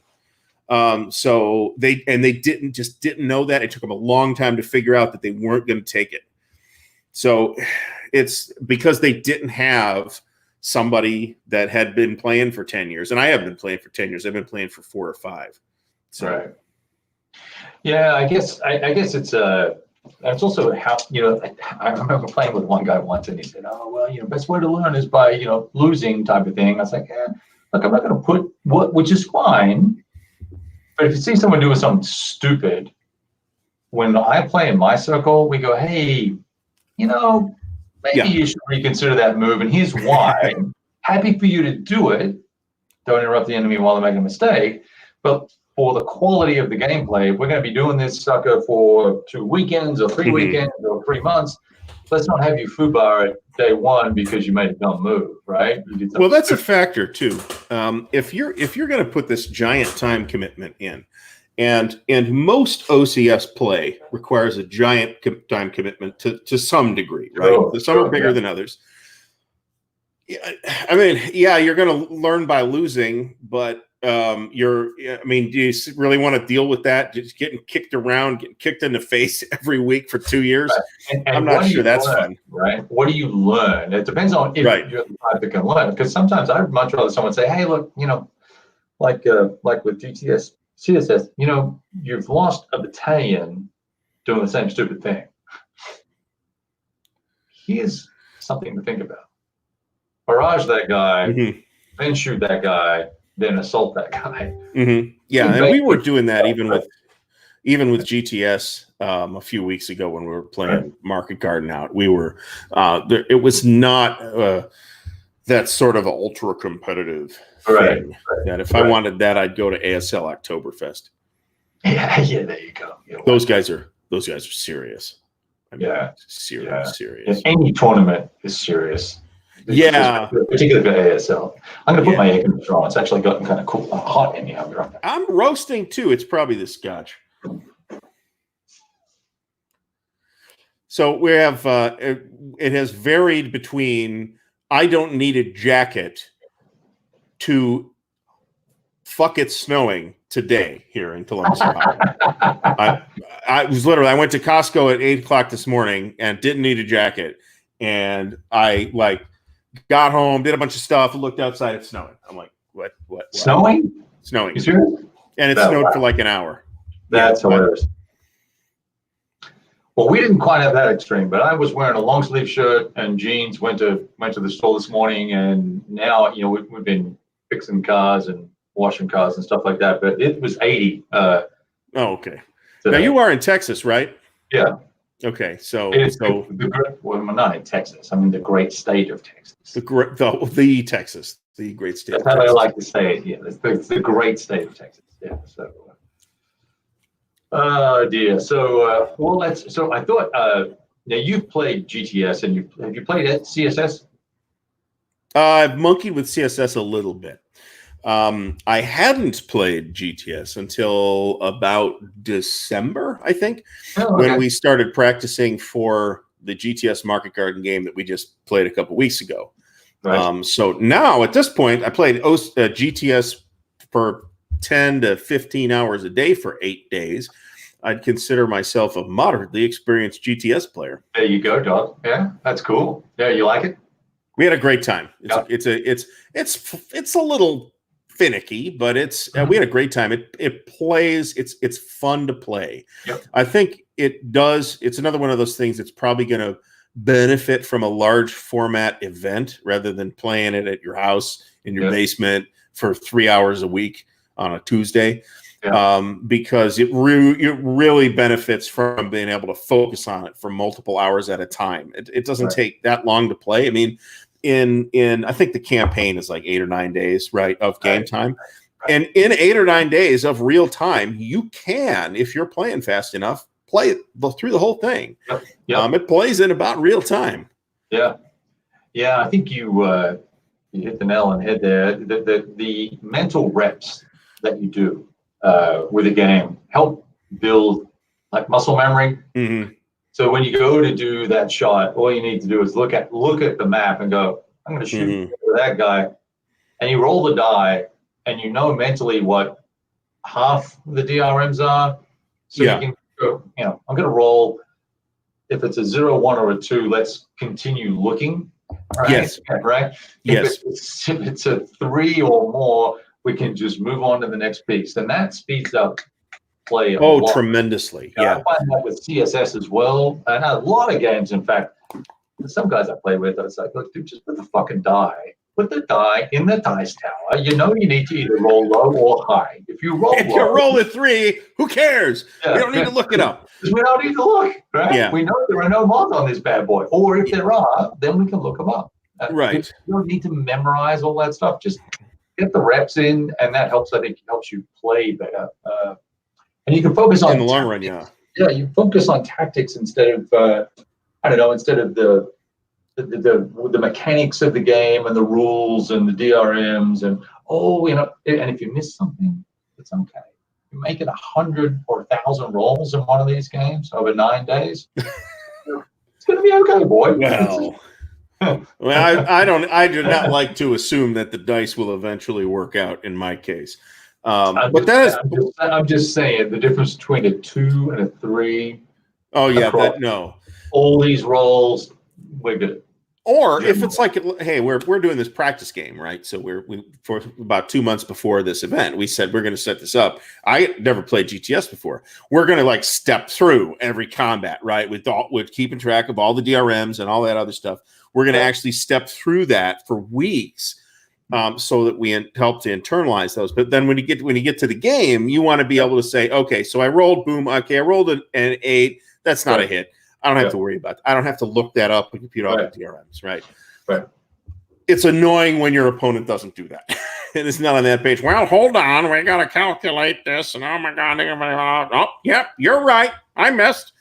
So they didn't know that. It took them a long time to figure out that they weren't going to take it. So it's because they didn't have somebody that had been playing for 10 years. And I haven't been playing for 10 years. I've been playing for 4 or 5. So. Right. Yeah, I guess it's also how, I remember playing with one guy once and he said, oh, well, best way to learn is by, losing type of thing. I was like, look, I'm not going to put which is fine. But if you see someone doing something stupid, when I play in my circle, we go, hey, maybe you should reconsider that move. And here's why. Happy for you to do it. Don't interrupt the enemy while they're making a mistake. But for the quality of the gameplay, we're going to be doing this sucker for 2 weekends or 3 weekends or 3 months. Let's not have you foobar at day 1 because you made a dumb move, right? Well, that's a factor too. If you're going to put this giant time commitment in, and most OCS play requires a giant time commitment to some degree, right? Some are bigger than others. I mean, you're going to learn by losing, but do you really want to deal with that? Just getting kicked around, getting kicked in the face every week for 2 years? Right. And I'm not sure that's fun. Right? What do you learn? It depends on if you're the type that can learn. Because sometimes I'd much rather someone say, hey, look, like with GTS, CSS, you've lost a battalion doing the same stupid thing. Here's something to think about. Barrage that guy, then shoot that guy, then assault that guy. Yeah, and we were doing that even with GTS a few weeks ago when we were playing Market Garden out. We were it was not that sort of ultra competitive thing. That if I wanted that, I'd go to ASL Oktoberfest. Yeah, there you go. Those guys are serious. I mean, serious. And any tournament is serious. Yeah, particularly for ASL. I'm going to put my egg in the draw. It's actually gotten kind of cool, hot in here. I'm roasting too. It's probably the scotch. So we have it has varied between I don't need a jacket to fuck it's snowing today here in Columbus, Ohio. I went to Costco at 8:00 this morning and didn't need a jacket, and I got home, did a bunch of stuff, looked outside, it's snowing. I'm like, what? Snowing? Snowing. You serious? And it snowed for like an hour. That's hilarious. Well, we didn't quite have that extreme, but I was wearing a long sleeve shirt and jeans, went to the store this morning, and now, we've been fixing cars and washing cars and stuff like that, but it was 80. Okay. Today. Now you are in Texas, right? Yeah. Okay, so well, I'm not in Texas. I'm in the great state of Texas. The Texas, the great state. That's how I like to say it. Yeah, it's the great state of Texas. Yeah. So, oh dear. So, So I thought. Now you've played GTS, and have you played CSS? I've monkeyed with CSS a little bit. I hadn't played GTS until about December, I think, when we started practicing for the GTS Market Garden game that we just played a couple weeks ago. Right. So now at this point, I played GTS for 10 to 15 hours a day for 8 days. I'd consider myself a moderately experienced GTS player. There you go, dog. Yeah, that's cool. Yeah, you like it? We had a great time. It's a little finicky, but we had a great time. It plays. It's fun to play. Yep. I think it does. It's another one of those things that's probably going to benefit from a large format event rather than playing it at your house in your basement for 3 hours a week on a Tuesday. Because it really benefits from being able to focus on it for multiple hours at a time. It doesn't take that long to play. I mean, in I think the campaign is like 8 or 9 days, right, of game time. And in 8 or 9 days of real time, you can, if you're playing fast enough, play it through the whole thing. It plays in about real time. Yeah. I think you You hit the nail on the head there. The mental reps that you do with a game help build like muscle memory. Mm-hmm. So when you go to do that shot, all you need to do is look at the map and go, I'm going to shoot that guy, and you roll the die, and you know mentally what half the DRMs are. So you can go, I'm going to roll. If it's a 0, 1, or a 2, let's continue looking. Right? Yes. Right. Yes. If it's a 3 or more, we can just move on to the next piece, and that speeds up play a lot. Tremendously. Yeah. I find that with CSS as well, and a lot of games. In fact, some guys I play with, I was like, look, dude, just put the fucking die. Put the die in the dice tower. You need to either roll low or high. If you roll if you roll a 3, who cares? You don't need to look it up. We don't need to look, right? Yeah. We know there are no mods on this bad boy. Or if there are, then we can look them up. Right. You don't need to memorize all that stuff. Just get the reps in, and that helps. I think helps you play better. And you can focus on in the long run. Yeah. Yeah, you focus on tactics instead of instead of the mechanics of the game and the rules and the DRMs and and if you miss something, it's okay. You make it 100 or 1,000 rolls in one of these games over 9 days, it's going to be okay, boy. Well, I do not like to assume that the dice will eventually work out in my case. I'm just saying the difference between a 2 and a 3. Oh yeah, no. All these rolls, we're good. Or if it's like, hey, we're doing this practice game, right? So for about 2 months before this event, we said we're going to set this up. I never played GTS before. We're going to like step through every combat, right? With keeping track of all the DRMs and all that other stuff. We're going to actually step through that for weeks, so that we help to internalize those. But then when you get to the game, you want to be able to say, okay, so I rolled, boom, okay, I rolled an 8. That's not a hit. I don't have to worry about that. I don't have to look that up and compute all the DRMs, right? Right. It's annoying when your opponent doesn't do that. And it's not on that page. Well, hold on. We got to calculate this. And oh, my God. Oh, yep, you're right. I missed.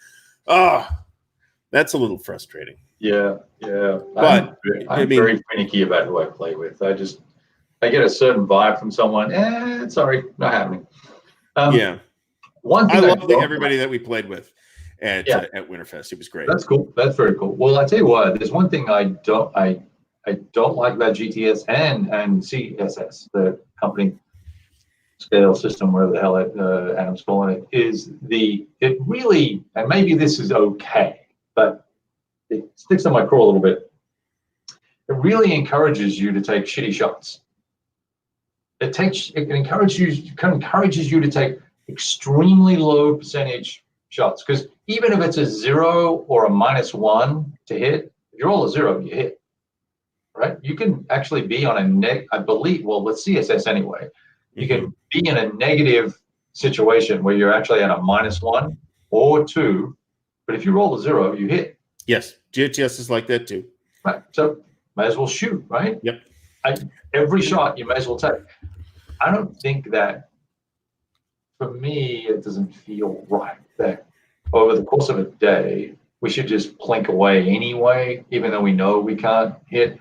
That's a little frustrating. Yeah. But I'm very finicky about who I play with. I get a certain vibe from someone. Sorry, not happening. One thing I love everybody that we played with at Winterfest. It was great. That's cool. That's very cool. Well, I tell you what, there's one thing I don't like about GTS and CSS, the company scale system, whatever the hell Adam's calling it, is it really, and maybe this is okay, but it sticks in my craw a little bit. It really encourages you to take shitty shots. It encourages you to take extremely low percentage shots, because even if it's a 0 or a -1 to hit, if you roll a 0, you hit, right? You can actually be on a I believe, well, with CSS anyway, you can be in a negative situation where you're actually at a -1 or 2, but if you roll a 0, you hit. Yes, GTS is like that too. Right, so might as well shoot, right? Yep. Every shot you may as well take. I don't think that, for me, it doesn't feel right that over the course of a day, we should just plink away anyway, even though we know we can't hit.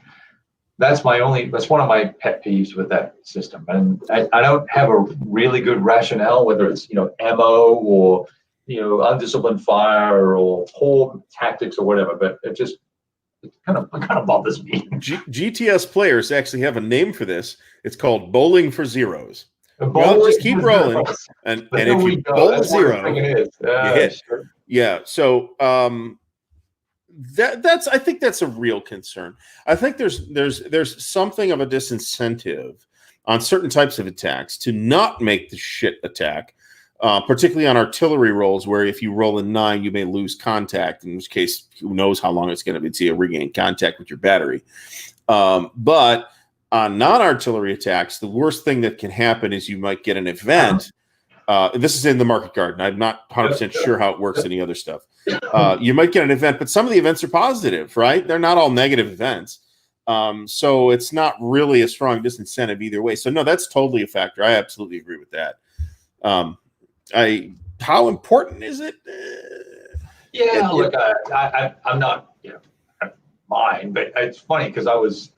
That's one of my pet peeves with that system. And I don't have a really good rationale, whether it's, ammo or, undisciplined fire or poor tactics or whatever, but it kind of bothers me. GTS players actually have a name for this. It's called bowling for zeros. Well, just keep rolling, and if you bowl 0, you hit. Sure. Yeah. So that's I think that's a real concern. I think there's something of a disincentive on certain types of attacks to not make the shit attack, particularly on artillery rolls, where if you roll a 9, you may lose contact. In which case, who knows how long it's going to be to regain contact with your battery. But on non-artillery attacks, the worst thing that can happen is you might get an event. This is in the Market Garden. I'm not 100% sure how it works in the other stuff. You might get an event, but some of the events are positive, right? They're not all negative events. So it's not really a strong disincentive either way. So no, that's totally a factor. I absolutely agree with that. How important is it? Look, I'm not, mine, but it's funny because I was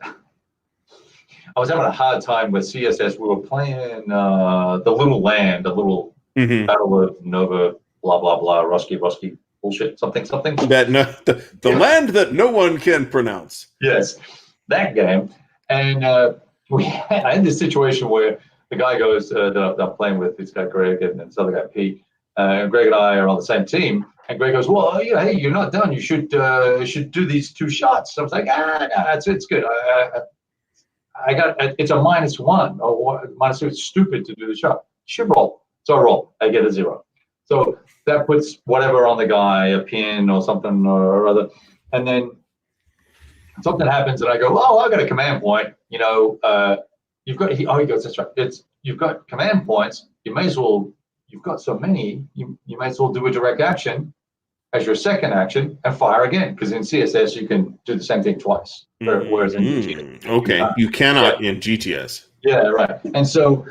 I was having a hard time with CSS. We were playing the little land, the little Battle of Nova, blah blah blah, Rusky bullshit, something. That the land that no one can pronounce. Yes, that game. And I had this situation where the guy goes that I'm playing with, this guy Greg and this other guy Pete. And Greg and I are on the same team. And Greg goes, well, yeah, hey, you're not done. You should do these 2 shots. So I was like, it's good. I got it's a -1 or -2. It's stupid to do the shot. Should roll. So I roll. I get a 0. So that puts whatever on the guy, a pin or something or other. And then something happens and I go, oh, I got a command point. You know, you've got, he goes, that's right. You've got command points. You may as well, you've got so many, you may as well do a direct action as your second action and fire again. Because in CSS, you can do the same thing twice. Whereas in GTS. Okay, you cannot in GTS. Yeah, right. And so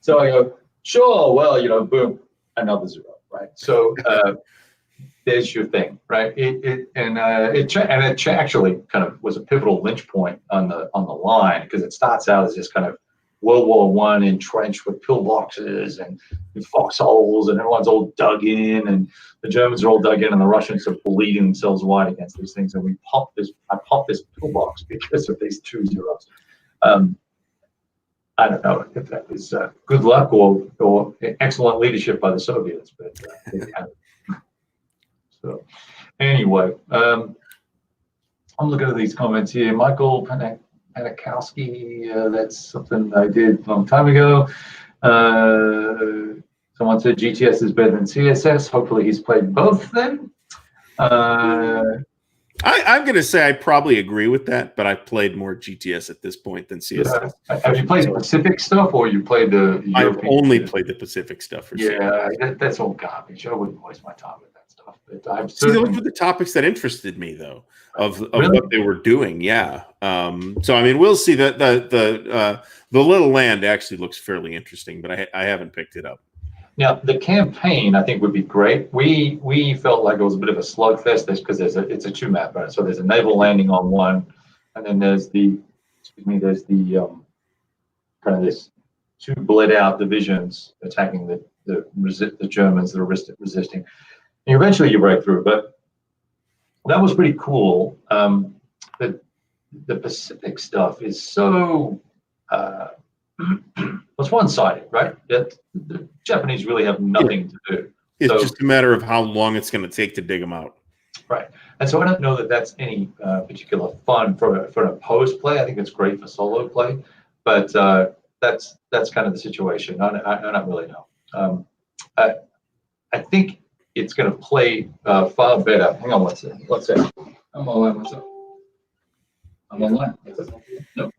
I go, sure, well, you know, boom, another 0, right? So there's your thing, right? It actually kind of was a pivotal lynch point on the line, because it starts out as this kind of World War I entrenched with pillboxes and foxholes, and everyone's all dug in, and the Germans are all dug in, and the Russians are bleeding themselves white against these things. And I popped this pillbox because of these 2 zeros. I don't know if that was good luck or excellent leadership by the Soviets, but so anyway, I'm looking at these comments here. Michael Panikowski, that's something I did a long time ago. Someone said GTS is better than CSS. Hopefully he's played both then. I'm going to say I probably agree with that, but I've played more GTS at this point than CSS. Have you played the Pacific stuff, or you played the European? I've only played the Pacific stuff. That's all garbage. I wouldn't waste my time with that stuff. But I've those were the topics that interested me, though, of really? What they were doing. Yeah. So I mean, we'll see. That the little land actually looks fairly interesting, but I haven't picked it up. Now, the campaign, I think, would be great. We felt like it was a bit of a slugfest because it's a 2 map, right? So there's a naval landing on one, and then there's the kind of this 2 bled out divisions attacking the Germans that are resisting. And eventually you break through, but that was pretty cool. The Pacific stuff is so it's one-sided, right? The Japanese really have nothing to do. It's just a matter of how long it's going to take to dig them out. Right. And so I don't know that that's any particular fun for an opposed play. I think it's great for solo play, but that's kind of the situation. I don't really know. I think it's going to play far better. Hang on one second. I'm online. What's up? I'm online. No.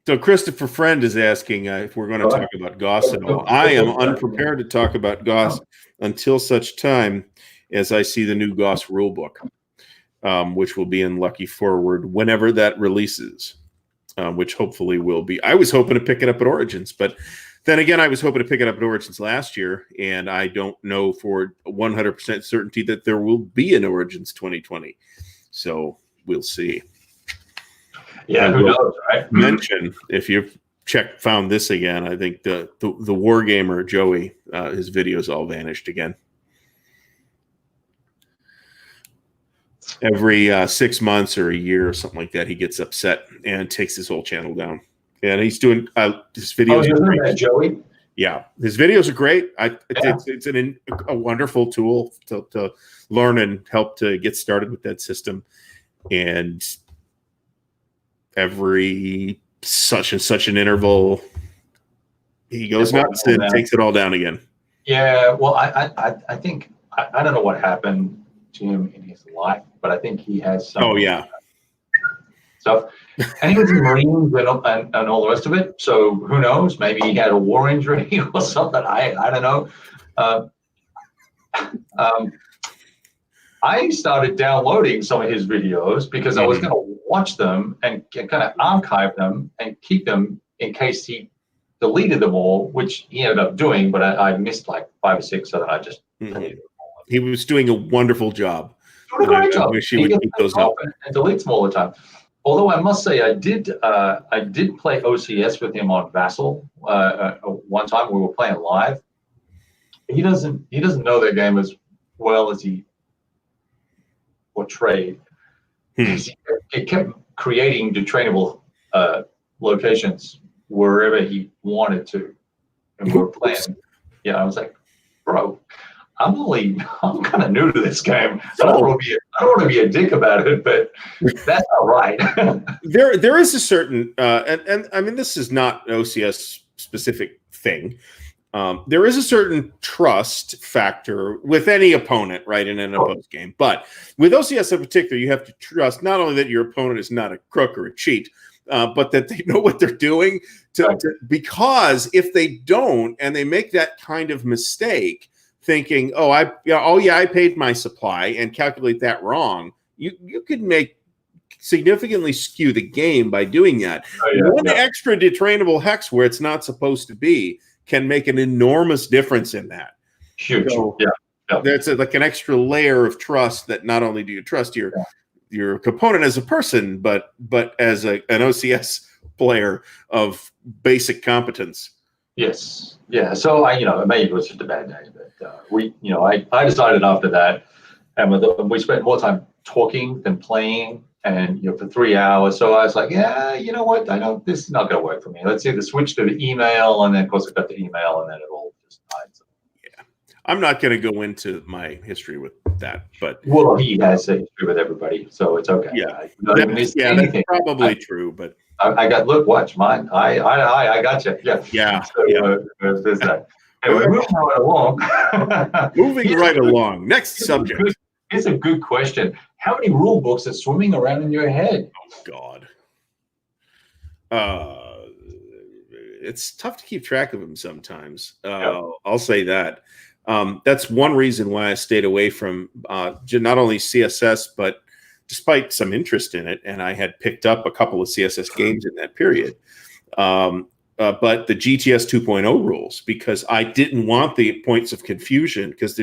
So Christopher Friend is asking if we're going to talk about Goss at all. I am unprepared to talk about Goss until such time as I see the new Goss rulebook, which will be in Lucky Forward whenever that releases, which hopefully will be. I was hoping to pick it up at Origins, but then again, I was hoping to pick it up at Origins last year, and I don't know for 100% certainty that there will be an Origins 2020. So we'll see. Yeah, who knows, right? Mention if you've found this again. I think the Wargamer Joey, his videos all vanished again. Every 6 months or a year or something like that, he gets upset and takes his whole channel down. And he's doing his videos. Oh, you're that Joey? Yeah, his videos are great. It's a wonderful tool to learn and help to get started with that system. And every such and such an interval, he goes nuts and takes it all down again. Yeah, well, I think I don't know what happened to him in his life, but I think he has some. Oh yeah. Stuff, and he was in Marines and all the rest of it. So who knows? Maybe he had a war injury or something. I don't know. I started downloading some of his videos because I was going to watch them and kind of archive them and keep them in case he deleted them all, which he ended up doing, but I missed like 5 or 6, so that I just deleted them all. He was doing a wonderful job. Doing a great job. I wish he would keep those up. And deletes them all the time. Although I must say, I did play OCS with him on Vassal one time. We were playing live. He doesn't know that game as well as he portrayed. He kept creating detrainable locations wherever he wanted to, and we were playing. Yeah, I was like, bro, I'm kind of new to this game. I don't want to be a dick about it, but that's all right. There is a certain and I mean, this is not an OCS specific thing. There is a certain trust factor with any opponent, right, in an opposed game. But with OCS in particular, you have to trust not only that your opponent is not a crook or a cheat, but that they know what they're doing. Because if they don't and they make that kind of mistake, thinking, I paid my supply and calculate that wrong, you could significantly skew the game by doing that. One extra detrainable hex where it's not supposed to be can make an enormous difference in that. Huge. So that's like an extra layer of trust that not only do you trust your component as a person, but as an OCS player of basic competence. Yes. Yeah. So maybe it was just a bad day, but I decided after that, and we spent more time talking than playing, and for 3 hours. So I was like, yeah, you know what? I know this is not going to work for me. Let's either switch to the email, and then of course I got the email, and then it all just died. So. Yeah, I'm not going to go into my history with that, but he has a history with everybody, so it's okay. Yeah, that's probably true, but. I watch mine. I got you. Yeah. Yeah. So, there's that. Anyway, moving right along. Moving right along. Next subject. It's a good question. How many rule books are swimming around in your head? Oh, God. It's tough to keep track of them sometimes. I'll say that. That's one reason why I stayed away from not only CSS, but despite some interest in it, and I had picked up a couple of CSS games in that period, but the GTS 2.0 rules, because I didn't want the points of confusion, because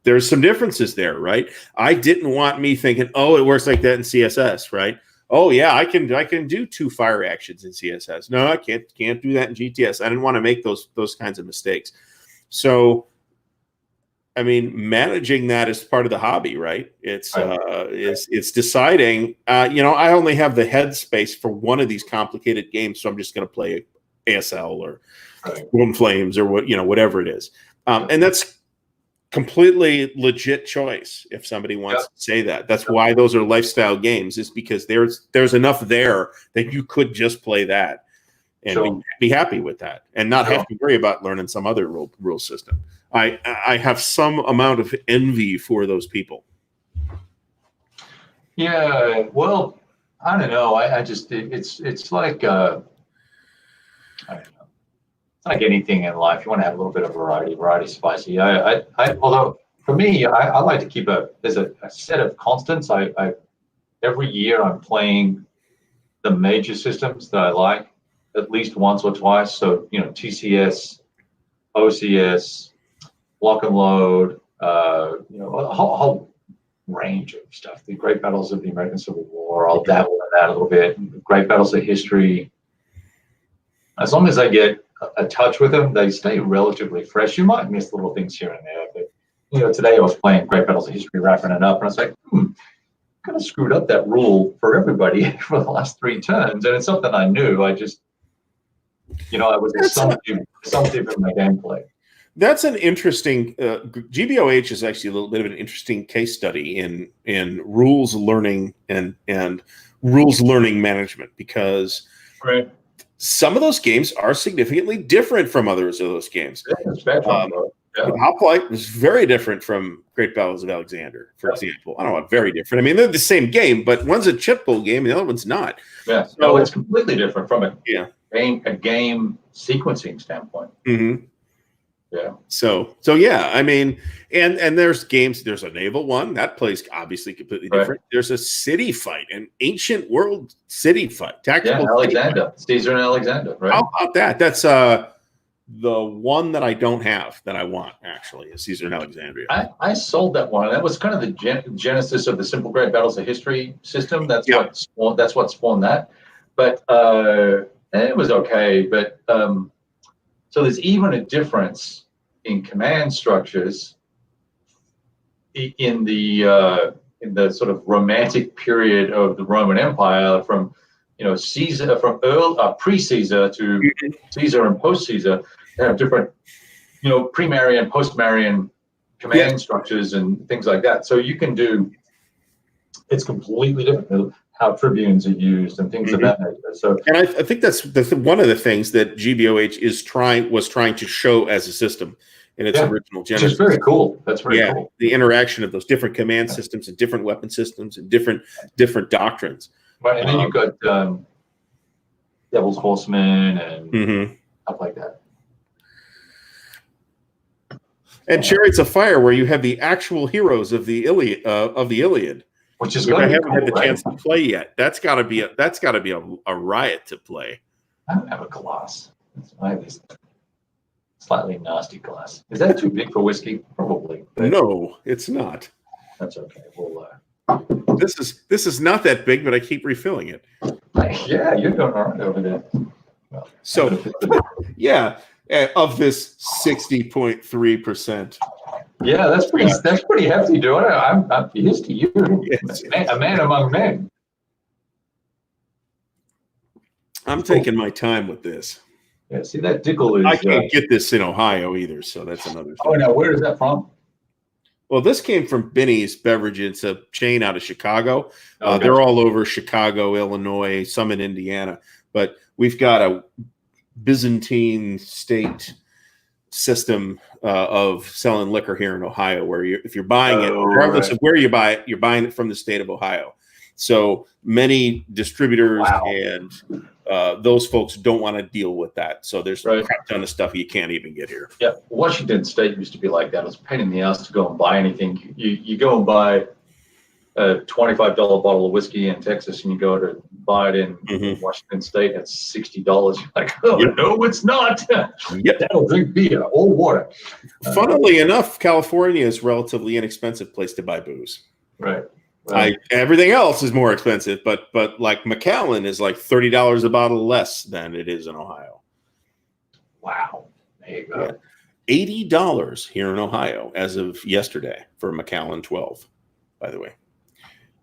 there's some differences there, right? I didn't want me thinking, it works like that in CSS, right? Oh yeah, I can do 2 fire actions in CSS. No, I can't do that in GTS. I didn't want to make those kinds of mistakes. So, I mean, managing that is part of the hobby, right? It's deciding. I only have the headspace for one of these complicated games, so I'm just going to play ASL or Golden Flames or whatever it is, and that's completely legit choice. If somebody wants to say that, that's why those are lifestyle games, is because there's enough there that you could just play that and be happy with that, and not have to worry about learning some other rule system. I have some amount of envy for those people. Yeah, well, I don't know. I just it's like I don't know. It's like anything in life. You want to have a little bit of variety, spicy. Although for me, I like to keep there's a set of constants. I every year I'm playing the major systems that I like at least once or twice. So TCS, OCS, Lock and Load, a whole range of stuff. The Great Battles of the American Civil War, I'll dabble in that a little bit. Great Battles of History. As long as I get a touch with them, they stay relatively fresh. You might miss little things here and there, but today I was playing Great Battles of History, wrapping it up, and I was like, kind of screwed up that rule for everybody for the last 3 turns, and it's something I knew. I just, I was assumptive in my gameplay. That's an interesting. GBOH is actually a little bit of an interesting case study in rules learning and rules learning management, because some of those games are significantly different from others of those games. Hoplite was very different from Great Battles of Alexander, for example. I don't know, very different. I mean, they're the same game, but one's a chip pull game and the other one's not. Yeah, so it's completely different from a game sequencing standpoint. Mm-hmm. Yeah. So yeah, I mean, and there's games. There's a naval one that plays obviously completely different. There's a city fight, an ancient world city fight, tactical. Yeah, Alexander, Caesar and Alexander. Right. How about that? That's The one that I don't have that I want actually is Caesar and Alexandria. I sold that one. That was kind of the genesis of the Simple Great Battles of History system. That's what spawned that. But it was okay. But so there's even a difference in command structures in the sort of romantic period of the Roman Empire, from Caesar, from pre-Caesar to Caesar and post-Caesar. They have different pre-Marian, post-Marian command structures and things like that. So you can do, it's completely different how tribunes are used and things of that nature. So, and I think that's one of the things that GBOH was trying to show as a system in its original genesis. Which is very cool. That's very cool. The interaction of those different command systems and different weapon systems and different doctrines. Right, and then you've got Devil's Horsemen and stuff like that. And Chariots of Fire, where you have the actual heroes of the Iliad, which is I haven't had the chance to play yet. That's got to be a riot to play. I don't have a glass. I have this slightly nasty glass. Is that too big for whiskey? Probably. No, it's not. That's okay. We'll. This is not that big, but I keep refilling it. Yeah, you're doing all right over there. Well, so, yeah. Of this 60.3%. Yeah, that's pretty hefty, dude. I'm here's to you, a man among men. I'm taking my time with this. Yeah, see that Dickel is. I can't get this in Ohio either, so that's another thing. Oh, now where is that from? Well, this came from Binny's Beverage. It's a chain out of Chicago. They're all over Chicago, Illinois, some in Indiana, but we've got a Byzantine state system of selling liquor here in Ohio, where if you're buying it, regardless of where you buy it, you're buying it from the state of Ohio. So many distributors and those folks don't want to deal with that. So there's a crap ton of stuff you can't even get here. Yeah, Washington State used to be like that. It was a pain in the ass to go and buy anything. You go and buy a $25 bottle of whiskey in Texas, and you go to buy it in Washington State at $60. You're like, no, it's not. That'll drink beer or water. Funnily enough, California is a relatively inexpensive place to buy booze. Right. Everything else is more expensive, but like Macallan is like $30 a bottle less than it is in Ohio. Wow. There you go. Yeah. $80 here in Ohio as of yesterday for Macallan 12, by the way.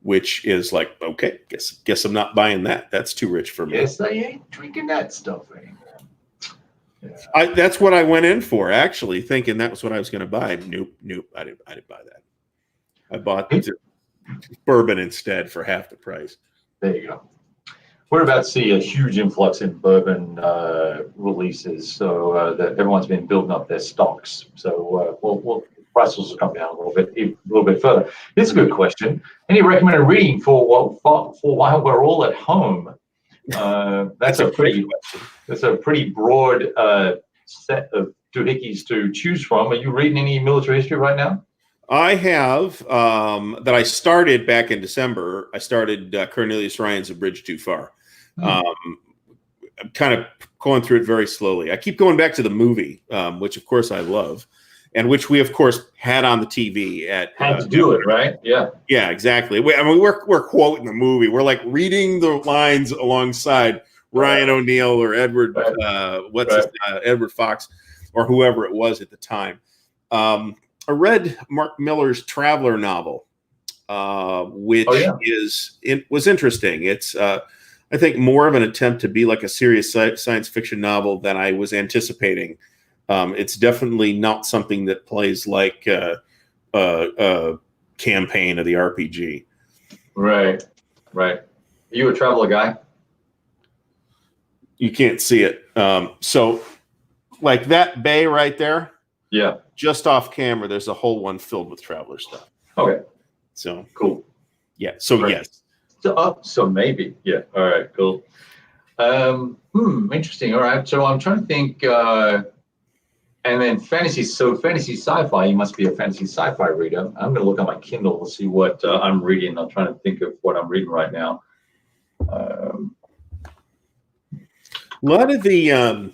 Which is like, okay, guess I'm not buying that. That's too rich for me. Yes, I ain't drinking that stuff anymore. Yeah. That's what I went in for, actually, thinking that was what I was going to buy. Nope, I didn't buy that. I bought bourbon instead for half the price. There you go. We're about to see a huge influx in bourbon releases, so that everyone's been building up their stocks. So prices will come down a little bit further. It's a good question. Any recommended reading for while we're all at home? That's a pretty broad set of doohickeys to choose from. Are you reading any military history right now? I have that I started back in December. I started Cornelius Ryan's A Bridge Too Far. I'm kind of going through it very slowly. I keep going back to the movie, which of course I love, and which we of course had on the TV at. Had to do it, right? Yeah. Yeah, exactly. We're quoting the movie. We're like reading the lines alongside Ryan O'Neal or Edward Edward Fox or whoever it was at the time. I read Mark Miller's Traveler novel, which was interesting. It's I think more of an attempt to be like a serious science fiction novel than I was anticipating. It's definitely not something that plays like a campaign of the RPG. Right. Are you a Traveler guy? You can't see it. So like that bay right there. Yeah. Just off camera, there's a whole one filled with Traveler stuff. Okay. So cool. Yeah. So yes. So maybe. Yeah. All right. Cool. Interesting. All right. So I'm trying to think. And then fantasy. So fantasy sci-fi. You must be a fantasy sci-fi reader. I'm going to look on my Kindle to see what I'm reading. I'm trying to think of what I'm reading right now. A lot of the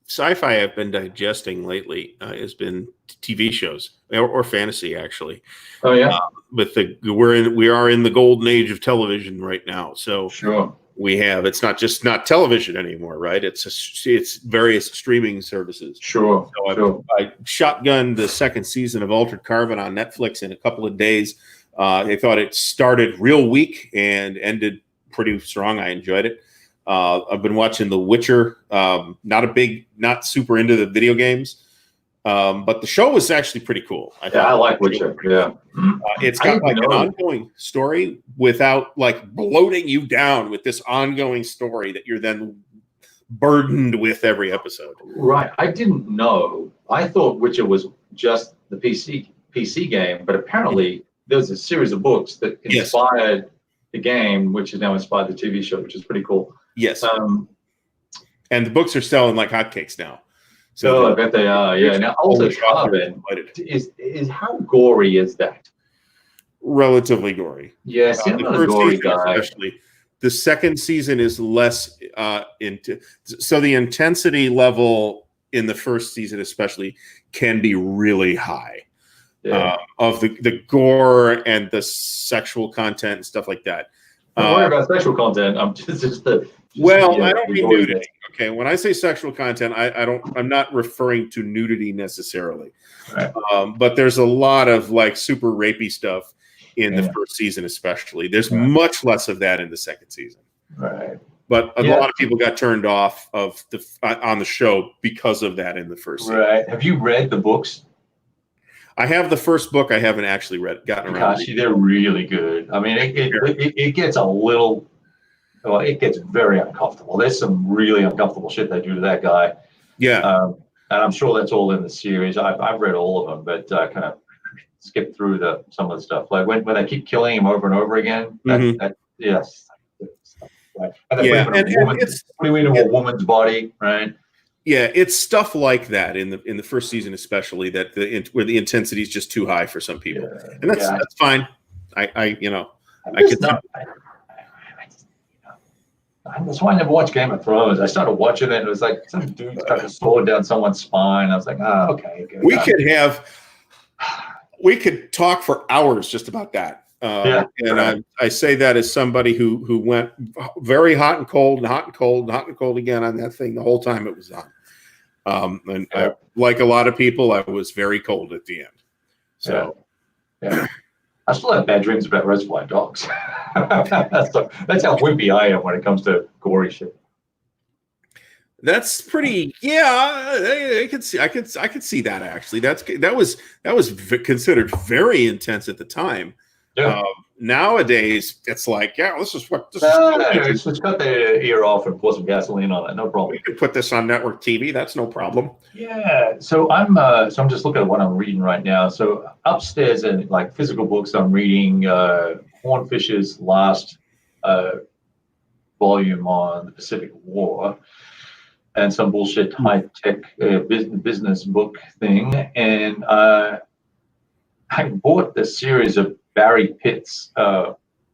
sci-fi I've been digesting lately has been TV shows or fantasy, actually. Oh yeah, With we are in the golden age of television right now. So sure. it's not television anymore, right? It's various streaming services. Sure, So sure. I shotgunned the second season of Altered Carbon on Netflix in a couple of days. I thought it started real weak and ended pretty strong. I enjoyed it. I've been watching The Witcher. Not super into the video games, but the show was actually pretty cool. I like Witcher. Yeah, it's got like an ongoing story without like bloating you down with this ongoing story that you're then burdened with every episode. Right. I didn't know. I thought Witcher was just the PC game, but apparently there's a series of books that inspired the game, which has now inspired the TV show, which is pretty cool. Yes. And the books are selling like hotcakes now. So I bet they are. Yeah. Now, Altered Carbon is how gory is that? Relatively gory. Yes, I'm not a gory guy. Especially. The second season is less so the intensity level in the first season especially can be really high. Yeah. Of the gore and the sexual content and stuff like that. Don't worry about sexual content. I'm I don't mean nudity. Okay, when I say sexual content, I'm not referring to nudity necessarily. Right. But there's a lot of like super rapey stuff in the first season, especially. There's much less of that in the second season. Right. But a lot of people got turned off of on the show because of that in the first season. Right. Have you read the books? I have the first book. I haven't actually gotten around. Gosh, they're really good. I mean, it gets a little. Well, it gets very uncomfortable. There's some really uncomfortable shit they do to that guy. Yeah. And I'm sure that's all in the series. I've read all of them, but kind of skip through some of the stuff. Like when they keep killing him over and over again. Yes. Right. And it's putting him into a woman's body, right? Yeah, it's stuff like that in the first season, especially where the intensity is just too high for some people, and that's fine. That's why I never watched Game of Thrones. I started watching it, and it was like some dude stuck a sword down someone's spine. I was like, okay. We could talk for hours just about that. I say that as somebody who went very hot and cold and hot and cold and hot and cold again on that thing the whole time it was on. Like a lot of people, I was very cold at the end. So, I still have bad dreams about Reservoir Dogs. That's how wimpy I am when it comes to gory shit. That's pretty. Yeah, I could see that actually. That was considered very intense at the time. Yeah. Nowadays, it's like, this is what this is. Let's cut the ear off and pour some gasoline on it. No problem. We could put this on network TV. That's no problem. Yeah. So I'm just looking at what I'm reading right now. So upstairs in like physical books, I'm reading Hornfish's last volume on the Pacific War and some bullshit high-tech business book thing. And I bought the series of Barry Pitt's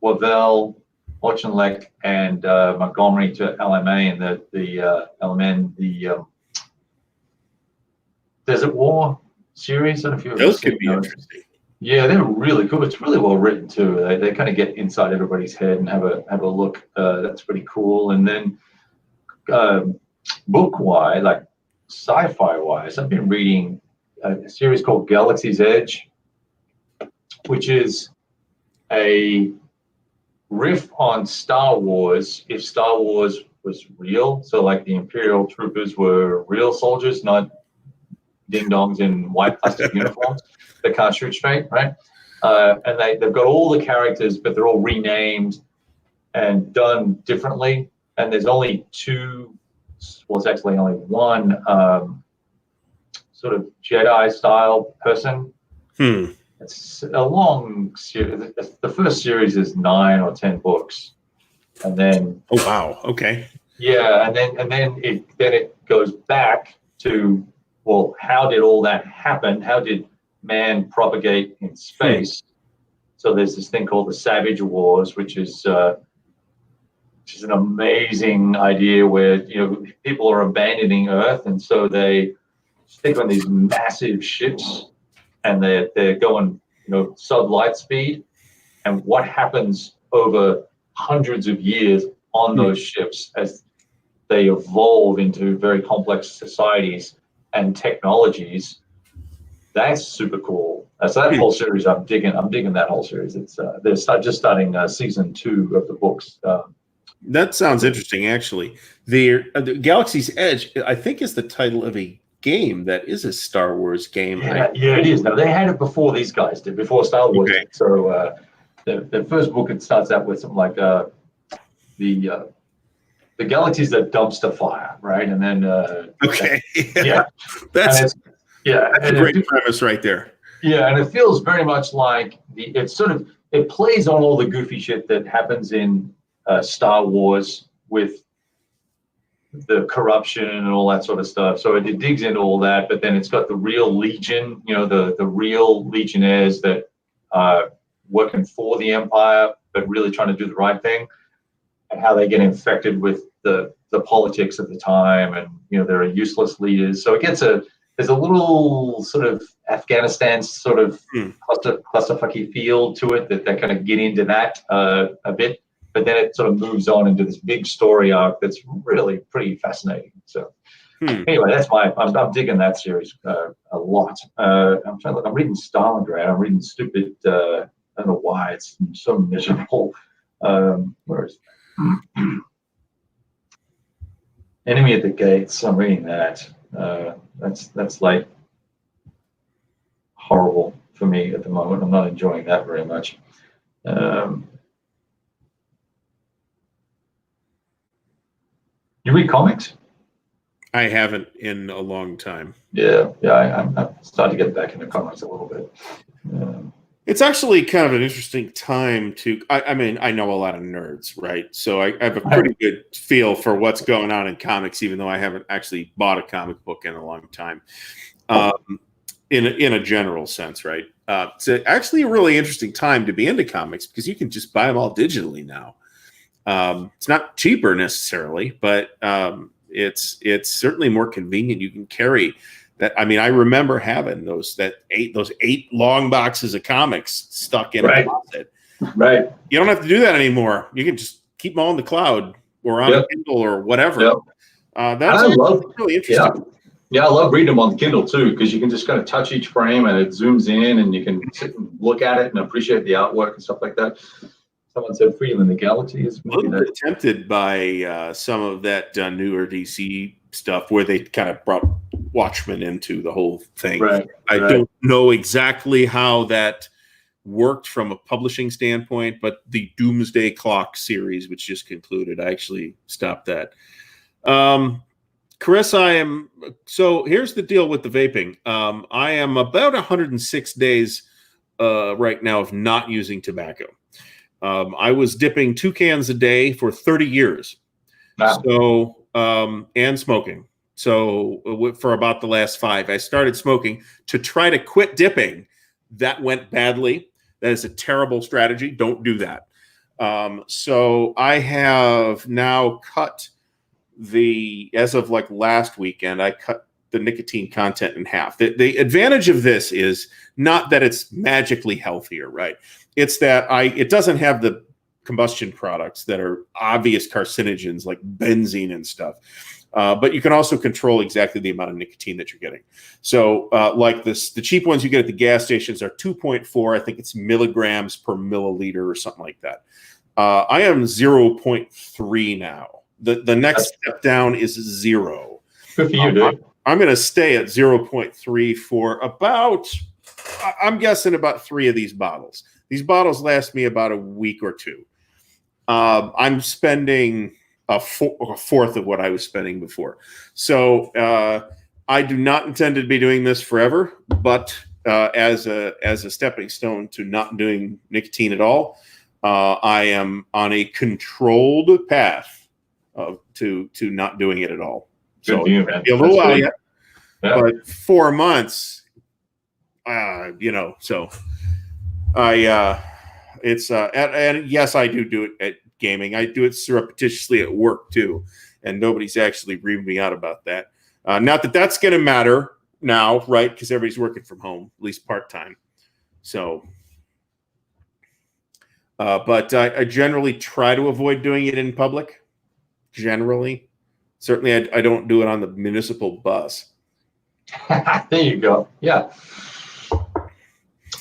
Wavell, Auchinleck, and Montgomery to LMA and the LMN, the Desert War series. I don't know if those could be interesting. Yeah, they're really cool. It's really well written too. They kind of get inside everybody's head and have a look. That's pretty cool. And then book-wise, like sci-fi-wise, I've been reading a series called Galaxy's Edge, which is a riff on Star Wars if Star Wars was real. So like the Imperial troopers were real soldiers, not ding-dongs in white plastic uniforms that can't shoot straight, right? And they've got all the characters, but they're all renamed and done differently. And there's only it's actually only one sort of Jedi-style person. It's a long series. The first series is 9 or 10 books, and then okay, and then it goes back to, well, how did all that happen? How did man propagate in space? So there's this thing called the Savage Wars, which is which is an amazing idea where, people are abandoning Earth, and so they stick on these massive ships, and they're going, sub light speed. And what happens over hundreds of years on those ships as they evolve into very complex societies and technologies? That's super cool. So that whole series, I'm digging that whole series. It's they're just starting season 2 of the books. That sounds interesting, actually. The Galaxy's Edge, I think, is the title of a game that is a Star Wars game. Yeah, it is. Now, they had it before these guys did, before Star Wars did. So the first book, it starts out with something like the galaxy's a dumpster fire, right? And then that's a great premise right there. Yeah, and it feels very much like it plays on all the goofy shit that happens in Star Wars with the corruption and all that sort of stuff. So it digs into all that, but then it's got the real Legion, the real Legionnaires that are working for the Empire, but really trying to do the right thing, and how they get infected with the politics of the time, and there are useless leaders. So it gets there's a little sort of Afghanistan sort of clusterfucky feel to it that kind of get into that a bit. But then it sort of moves on into this big story arc that's really pretty fascinating. So anyway, I'm digging that series a lot. I'm reading Stalingrad. I'm reading stupid. I don't know why it's so miserable. Where is it? Enemy at the Gates. I'm reading that. That's like horrible for me at the moment. I'm not enjoying that very much. You read comics? I haven't in a long time. Yeah, I'm starting to get back into comics a little bit. It's actually kind of an interesting time to. I mean, I know a lot of nerds, right? So I have a pretty good feel for what's going on in comics, even though I haven't actually bought a comic book in a long time. In a general sense, right? It's actually a really interesting time to be into comics because you can just buy them all digitally now. It's not cheaper necessarily, but it's certainly more convenient. You can carry that. I mean, I remember having those 8 long boxes of comics stuck in a closet. Right. You don't have to do that anymore. You can just keep them all in the cloud or on a Kindle or whatever. Yep. That's really interesting. Yeah, I love reading them on the Kindle too, because you can just kind of touch each frame and it zooms in, and you can sit and look at it and appreciate the artwork and stuff like that. Someone said Freedom in the Galaxy is a little bit tempted by some of that newer DC stuff where they kind of brought Watchmen into the whole thing. I don't know exactly how that worked from a publishing standpoint, but the Doomsday Clock series, which just concluded, I actually stopped that. Chris, so here's the deal with the vaping. I am about 106 days right now of not using tobacco. I was dipping 2 cans a day for 30 years. Wow. So, and smoking. So for about the last 5, I started smoking to try to quit dipping. That went badly. That is a terrible strategy. Don't do that. So I have now cut as of like last weekend, I cut the nicotine content in half. The advantage of this is not that it's magically healthier, right? It's that it doesn't have the combustion products that are obvious carcinogens like benzene and stuff. But you can also control exactly the amount of nicotine that you're getting. So like the cheap ones you get at the gas stations are 2.4, I think it's milligrams per milliliter or something like that. I am 0.3 now. The next step down is 0. Good for you, dude. I'm going to stay at 0.3 for about, I'm guessing about 3 of these bottles. These bottles last me about a week or 2. I'm spending a fourth of what I was spending before. So I do not intend to be doing this forever, but as a stepping stone to not doing nicotine at all, I am on a controlled path to not doing it at all. Good so view, man. A little while yet, but 4 months, so I it's and yes, I do it gaming. I do it surreptitiously at work too, and nobody's actually reaming me out about that. Not that that's going to matter now, right? Because everybody's working from home, at least part-time. So, but I generally try to avoid doing it in public. Generally, certainly I don't do it on the municipal bus. There you go. Yeah.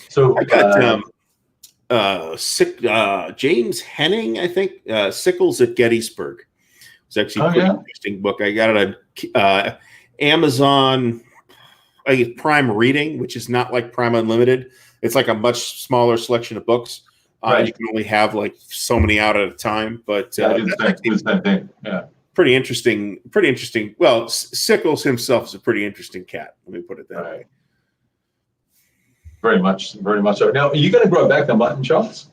So I got James Henning, I think, Sickles at Gettysburg. It's actually a pretty interesting book. I got it on Amazon, I guess Prime Reading, which is not like Prime Unlimited. It's like a much smaller selection of books. Right. You can only have like so many out at a time, but I do the same thing. Yeah. Pretty interesting. Pretty interesting. Well, Sickles himself is a pretty interesting cat. Let me put it that way. Very much so. Now, are you going to grow back the mutton chops?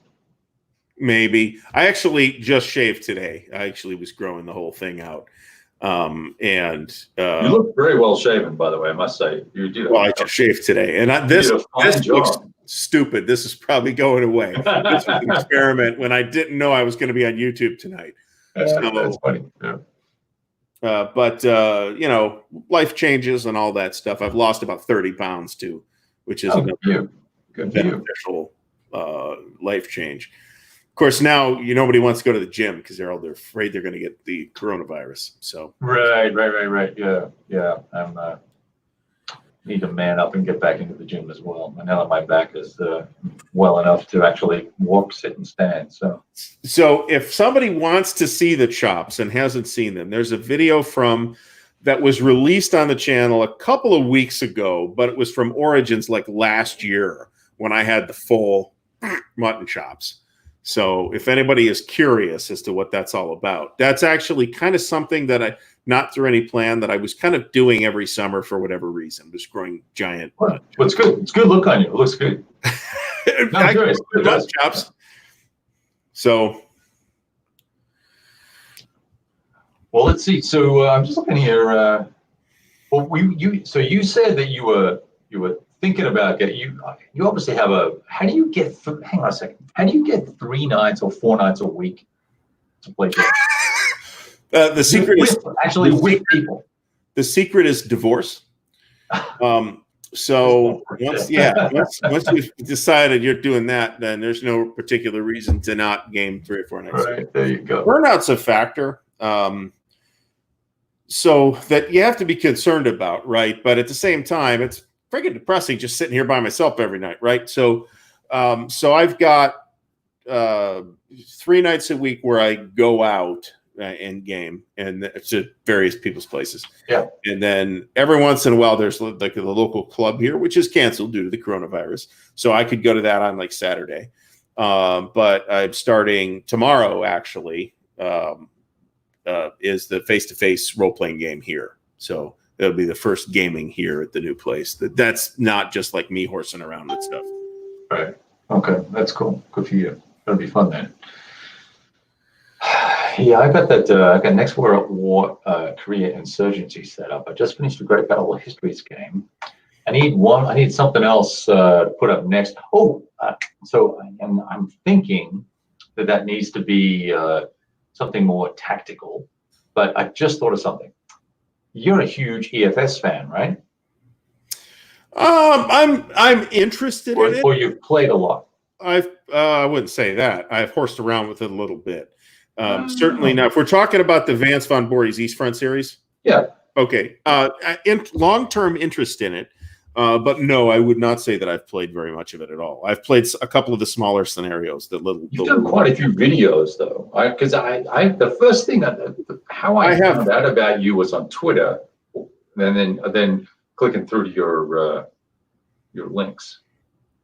Maybe. I actually just shaved today. I actually was growing the whole thing out. You look very well shaven, by the way, I must say. You do. Well, I just shaved today. And this looks stupid. This is probably going away. This was an experiment when I didn't know I was going to be on YouTube tonight. That's funny. Yeah. But life changes and all that stuff. I've lost about 30 pounds too, which is another beneficial life change. Of course, now nobody wants to go to the gym because they're afraid they're going to get the coronavirus. So right. Yeah. I'm need to man up and get back into the gym as well. And now that my back is well enough to actually walk, sit, and stand. So if somebody wants to see the chops and hasn't seen them, there's a video that was released on the channel a couple of weeks ago, but it was from Origins like last year when I had the full mutton chops. So if anybody is curious as to what that's all about, that's actually kind of something that not through any plan, that I was kind of doing every summer for whatever reason, just growing giant. Well, it's good. It's good look on you. It looks good. I'm curious. Mutton chops. So. Well, let's see. So I'm just looking here. So you said that you were thinking about you obviously have how do you get hang on a second. How do you get 3 nights or 4 nights a week to play games? The secret is actually with people. The secret is divorce. So once you've decided you're doing that, then there's no particular reason to not game 3 or 4 nights. Right, there you go. Burnout's a factor. So that you have to be concerned about, right? But at the same time, it's freaking depressing just sitting here by myself every night, right? So I've got 3 nights a week where I go out and game, and it's at various people's places. Yeah. And then every once in a while, there's like the local club here, which is canceled due to the coronavirus. So I could go to that on like Saturday. But I'm starting tomorrow, actually, is the face-to-face role-playing game here. So it'll be the first gaming here at the new place. That's not just like me horsing around with stuff. Right. Okay. That's cool. Good for you. That'll be fun then. Yeah, I got that. I got Next World War Korea Insurgency set up. I just finished a Great Battle of Histories game. I need something else to put up next. And I'm thinking that needs to be something more tactical. But I just thought of something. You're a huge EFS fan, right? I'm interested in it. Or you've played a lot. I wouldn't say that. I've horsed around with it a little bit. Certainly now, if we're talking about the Vance von Borries East Front series. Yeah. Okay. Long-term interest in it. But no, I would not say that I've played very much of it at all. I've played a couple of the smaller scenarios. You've done quite a few videos, though. Because the first thing how I found out about you was on Twitter, and then clicking through to your links.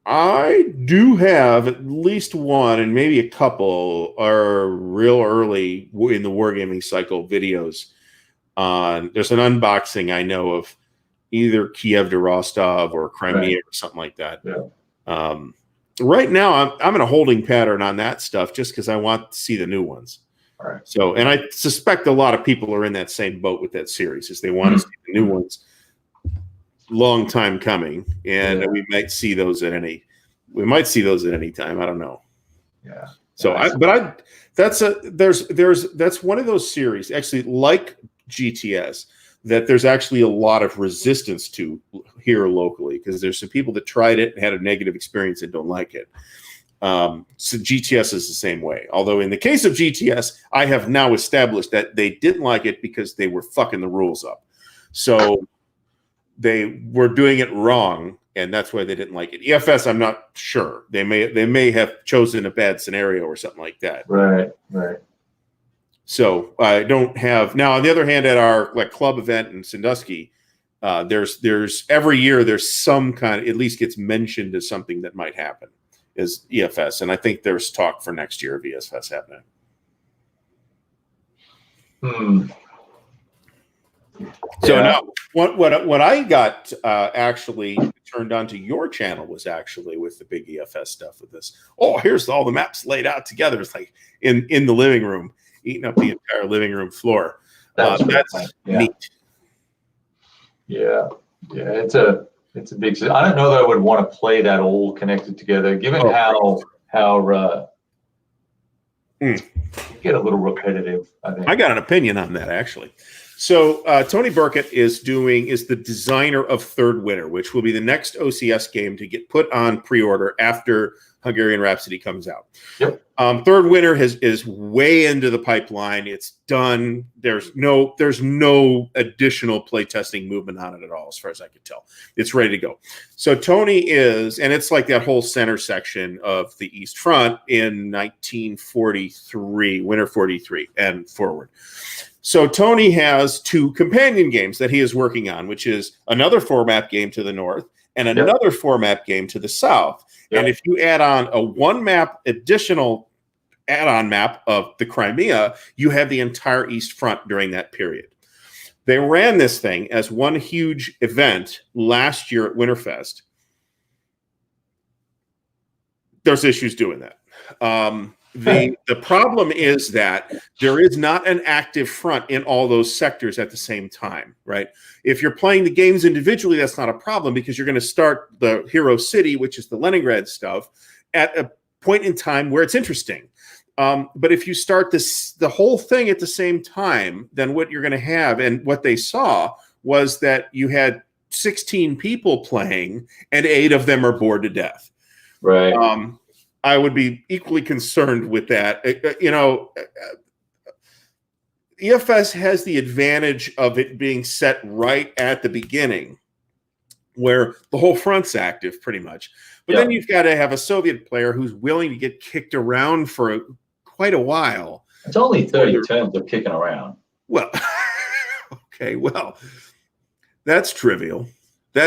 I do have at least one and maybe a couple are real early in the wargaming cycle videos. There's an unboxing I know of either Kiev to Rostov or Crimea or something like that. Yeah. Right now, I'm in a holding pattern on that stuff just because I want to see the new ones. All right. So, and I suspect a lot of people are in that same boat with that series, is they want to see the new ones. Long time coming, and we might see those at any time. I don't know. Yeah. So Nice. that's one of those series, actually, like GTS, that there's actually a lot of resistance to here locally, because there's some people that tried it and had a negative experience and don't like it. So GTS is the same way. Although in the case of GTS, I have now established that they didn't like it because they were fucking the rules up. So they were doing it wrong, and that's why they didn't like it. EFS, I'm not sure. They may have chosen a bad scenario or something like that. Right. So I don't have now. On the other hand, at our club event in Sandusky, there's every year there's some kind, at least gets mentioned as something that might happen is EFS, and I think there's talk for next year of EFS happening. So now, what I got actually turned onto your channel was actually with the big EFS stuff with this. Oh, here's all the maps laid out together. It's like in the living room, eating up the entire living room floor. That's neat. Yeah, it's a big. I don't know that I would want to play that all connected together, given how you get a little repetitive. I think. I got an opinion on that actually. So Tony Burkett is the designer of Third Winter, which will be the next OCS game to get put on pre-order after Hungarian Rhapsody comes out. Yep. Third Winter is way into the pipeline. It's done. There's no additional playtesting movement on it at all, as far as I could tell. It's ready to go. So Tony is, and it's like that whole center section of the East Front in 1943, Winter 43 and forward. So Tony has 2 companion games that he is working on, which is another 4-map game to the north and another 4-map game to the south. Yep. And if you add on a 1-map additional add-on map of the Crimea, you have the entire East Front during that period. They ran this thing as one huge event last year at Winterfest. There's issues doing that. The problem is that there is not an active front in all those sectors at the same time, right? If you're playing the games individually, that's not a problem because you're going to start the Hero City, which is the Leningrad stuff, at a point in time where it's interesting. But if you start the whole thing at the same time, then what you're going to have, and what they saw was that you had 16 people playing and 8 of them are bored to death. Right. I would be equally concerned with that. EFS has the advantage of it being set right at the beginning where the whole front's active pretty much. But then you've got to have a Soviet player who's willing to get kicked around for quite a while. It's only 30 turns of kicking around. Well, okay, well, that's trivial.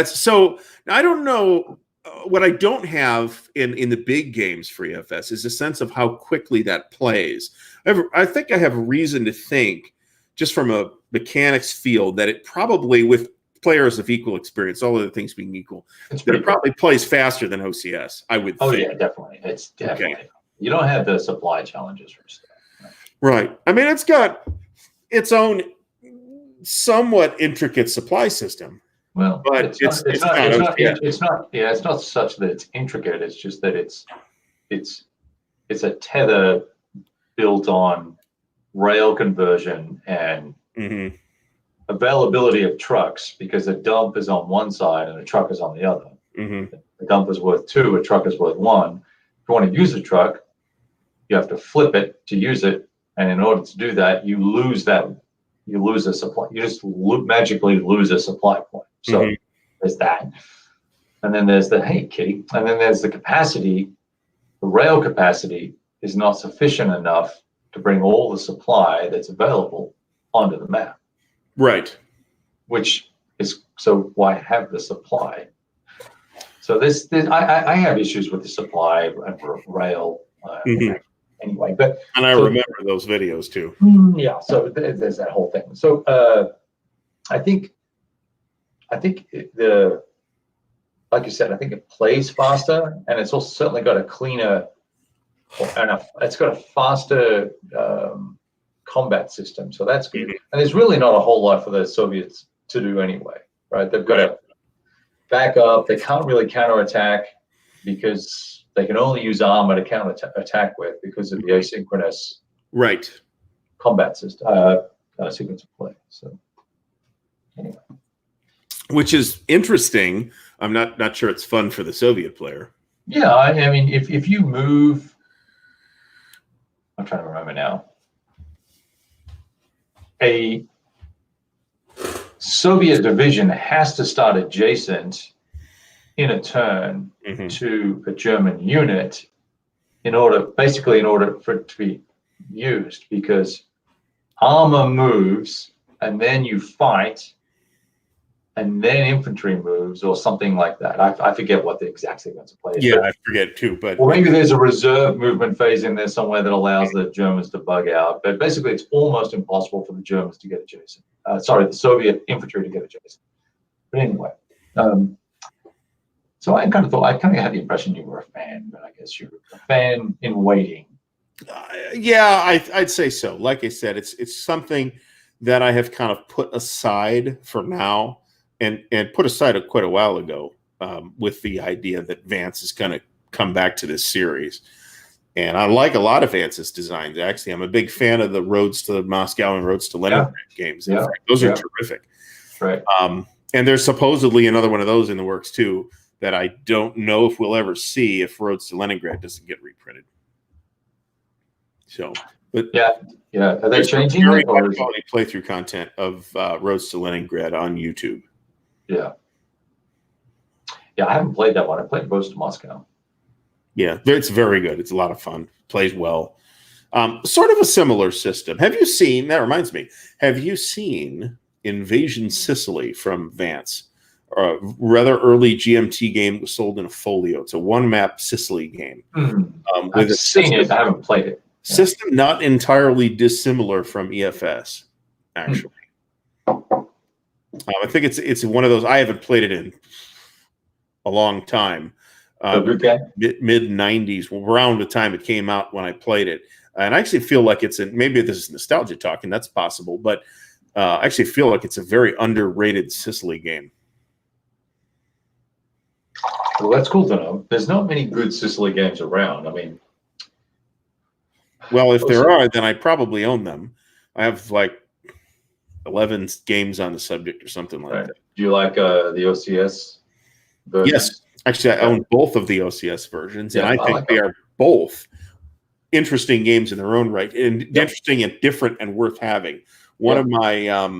So I don't know. What I don't have in the big games for EFS is a sense of how quickly that plays. I think I have reason to think, just from a mechanics field, that it probably, with players of equal experience, all other things being equal, that it probably plays faster than OCS, I would think. Oh, yeah, definitely. It's definitely. Okay. You don't have the supply challenges for stuff. Right. I mean, it's got its own somewhat intricate supply system. Well, but it's not such that it's intricate. It's just that it's a tether built on rail conversion and availability of trucks, because a dump is on one side and a truck is on the other. A dump is worth 2, a truck is worth 1. If you want to use a truck, you have to flip it to use it, and in order to do that, you lose a supply. You just magically lose a supply point. So there's that. And then there's and then there's the capacity. The rail capacity is not sufficient enough to bring all the supply that's available onto the map. Right. Which is, so why have the supply? So I have issues with the supply and rail anyway. And I remember those videos too. Yeah. So there's that whole thing. So I think like you said, I think it plays faster, and it's also certainly got a cleaner it's got a faster combat system. So that's good. And there's really not a whole lot for the Soviets to do anyway, right? They've got to back up. They can't really counterattack. because they can only use armor to counter attack with because of the asynchronous Right. combat system, sequence of play. So anyway. Which is interesting. I'm not sure it's fun for the Soviet player. Yeah, I mean, if you move, I'm trying to remember now. A Soviet division has to start adjacent in a turn to a German unit in order for it to be used, because armor moves and then you fight and then infantry moves or something like that. I forget what the exact sequence of play is. Yeah, I forget too. But or maybe there's a reserve movement phase in there somewhere that allows the Germans to bug out. But basically, it's almost impossible for the Germans to get adjacent. The Soviet infantry to get adjacent. But anyway, so I kind of had the impression you were a fan, but I guess you're a fan in waiting. Yeah, I'd say so. Like I said, it's something that I have kind of put aside for now. And put aside quite a while ago with the idea that Vance is going to come back to this series. And I like a lot of Vance's designs, actually. I'm a big fan of the Roads to Moscow and Roads to Leningrad games. In fact, those are terrific. Right. And there's supposedly another one of those in the works, too, that I don't know if we'll ever see if Roads to Leningrad doesn't get reprinted. So, but yeah. Are they changing very it? Or quality playthrough content of Roads to Leningrad on YouTube. Yeah, I haven't played that one. I played Roads to Moscow. Yeah, it's very good. It's a lot of fun. Plays well. Sort of a similar system. Have you seen, that reminds me, have you seen Invasion Sicily from Vance? A rather early GMT game was sold in a folio. It's a one-map Sicily game. I've seen it. I haven't played it. System not entirely dissimilar from EFS, actually. I think it's one of those. I haven't played it in a long time. Mid '90s, around the time it came out when I played it, and I actually feel like maybe this is nostalgia talking. That's possible, but I actually feel like it's a very underrated Sicily game. Well, that's cool to know. There's not many good Sicily games around. I mean, well, if there are, then I probably own them. I have like 11 games on the subject or something like that. Do you like the OCS version? Yes. Actually, I own both of the OCS versions, and I think they are both interesting games in their own right, and interesting and different and worth having. One of my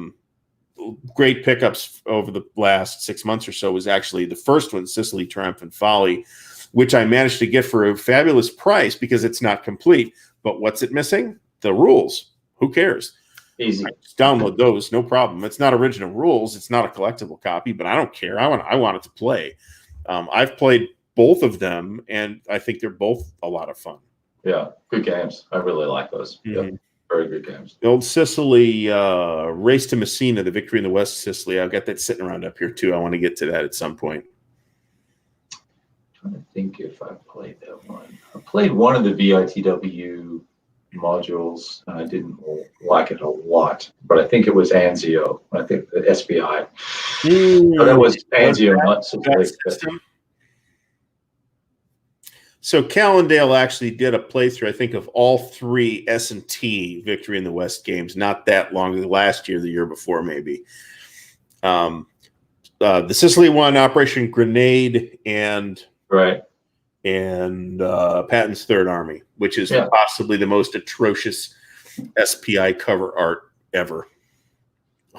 great pickups over the last 6 months or so was actually the first one, Sicily Triumphant Folly, which I managed to get for a fabulous price because it's not complete. But what's it missing? The rules. Who cares? Easy. Just download those, no problem. It's not original rules. It's not a collectible copy, but I don't care. I want it to play. I've played both of them, and I think they're both a lot of fun. Yeah, good games. I really like those. Yeah, very good games. The old Sicily, Race to Messina, the Victory in the West Sicily. I've got that sitting around up here, too. I want to get to that at some point. I'm trying to think if I played that one. I played one of the VITW modules, and I didn't like it a lot, but I think it was Anzio. I think the SBI. So that was Anzio, not Sicily. So Callendale actually did a playthrough, I think, of all three S&T Victory in the West games, not that long, last year, the year before, maybe. The Sicily one, Operation Grenade, and Patton's Third Army, which is possibly the most atrocious SPI cover art ever.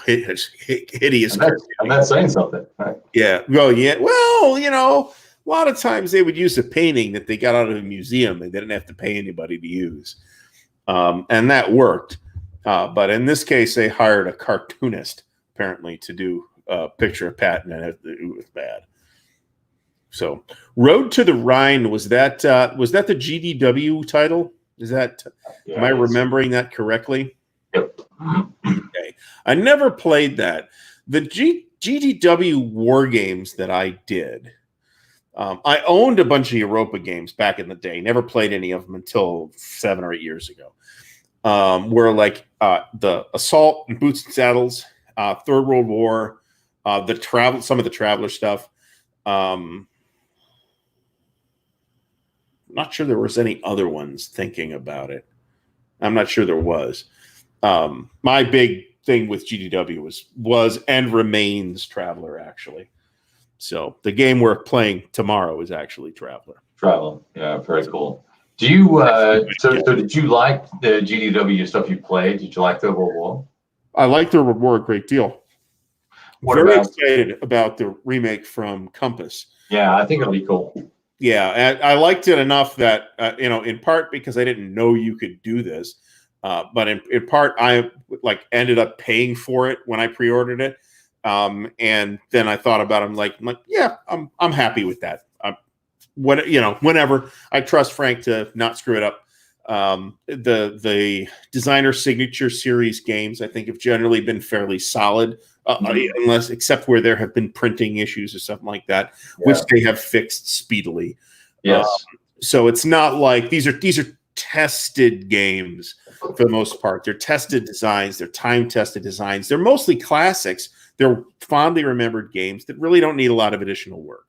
Hideous. I'm not saying something, right? Yeah. Well, a lot of times they would use a painting that they got out of a museum. They didn't have to pay anybody to use. And that worked. But in this case, they hired a cartoonist, apparently, to do a picture of Patton, and it was bad. So, Road to the Rhine, was that the GDW title? Am I remembering that correctly? Yep. Okay. I never played that. The GDW war games that I did, I owned a bunch of Europa games back in the day. Never played any of them until 7 or 8 years ago. Where like the Assault and Boots and Saddles, Third World War, some of the Traveler stuff. not sure there was any other ones thinking about it. I'm not sure there was. My big thing with GDW was and remains Traveler, actually. So the game we're playing tomorrow is actually Traveler. Travel, yeah, very cool. Do you so did you like the GDW stuff you played? Did you like the World War? I like the War a great deal. Very excited about the remake from Compass. Yeah, I think it'll be cool. Yeah, and I liked it enough that in part because I didn't know you could do this, but in part I ended up paying for it when I pre-ordered it, and then I thought about it. I'm like, yeah, I'm happy with that. Whenever I trust Frank to not screw it up. The designer signature series games I think have generally been fairly solid. Except where there have been printing issues or something like that, which they have fixed speedily. Yes. So it's not like these are tested games for the most part. They're tested designs. They're time-tested designs. They're mostly classics. They're fondly remembered games that really don't need a lot of additional work.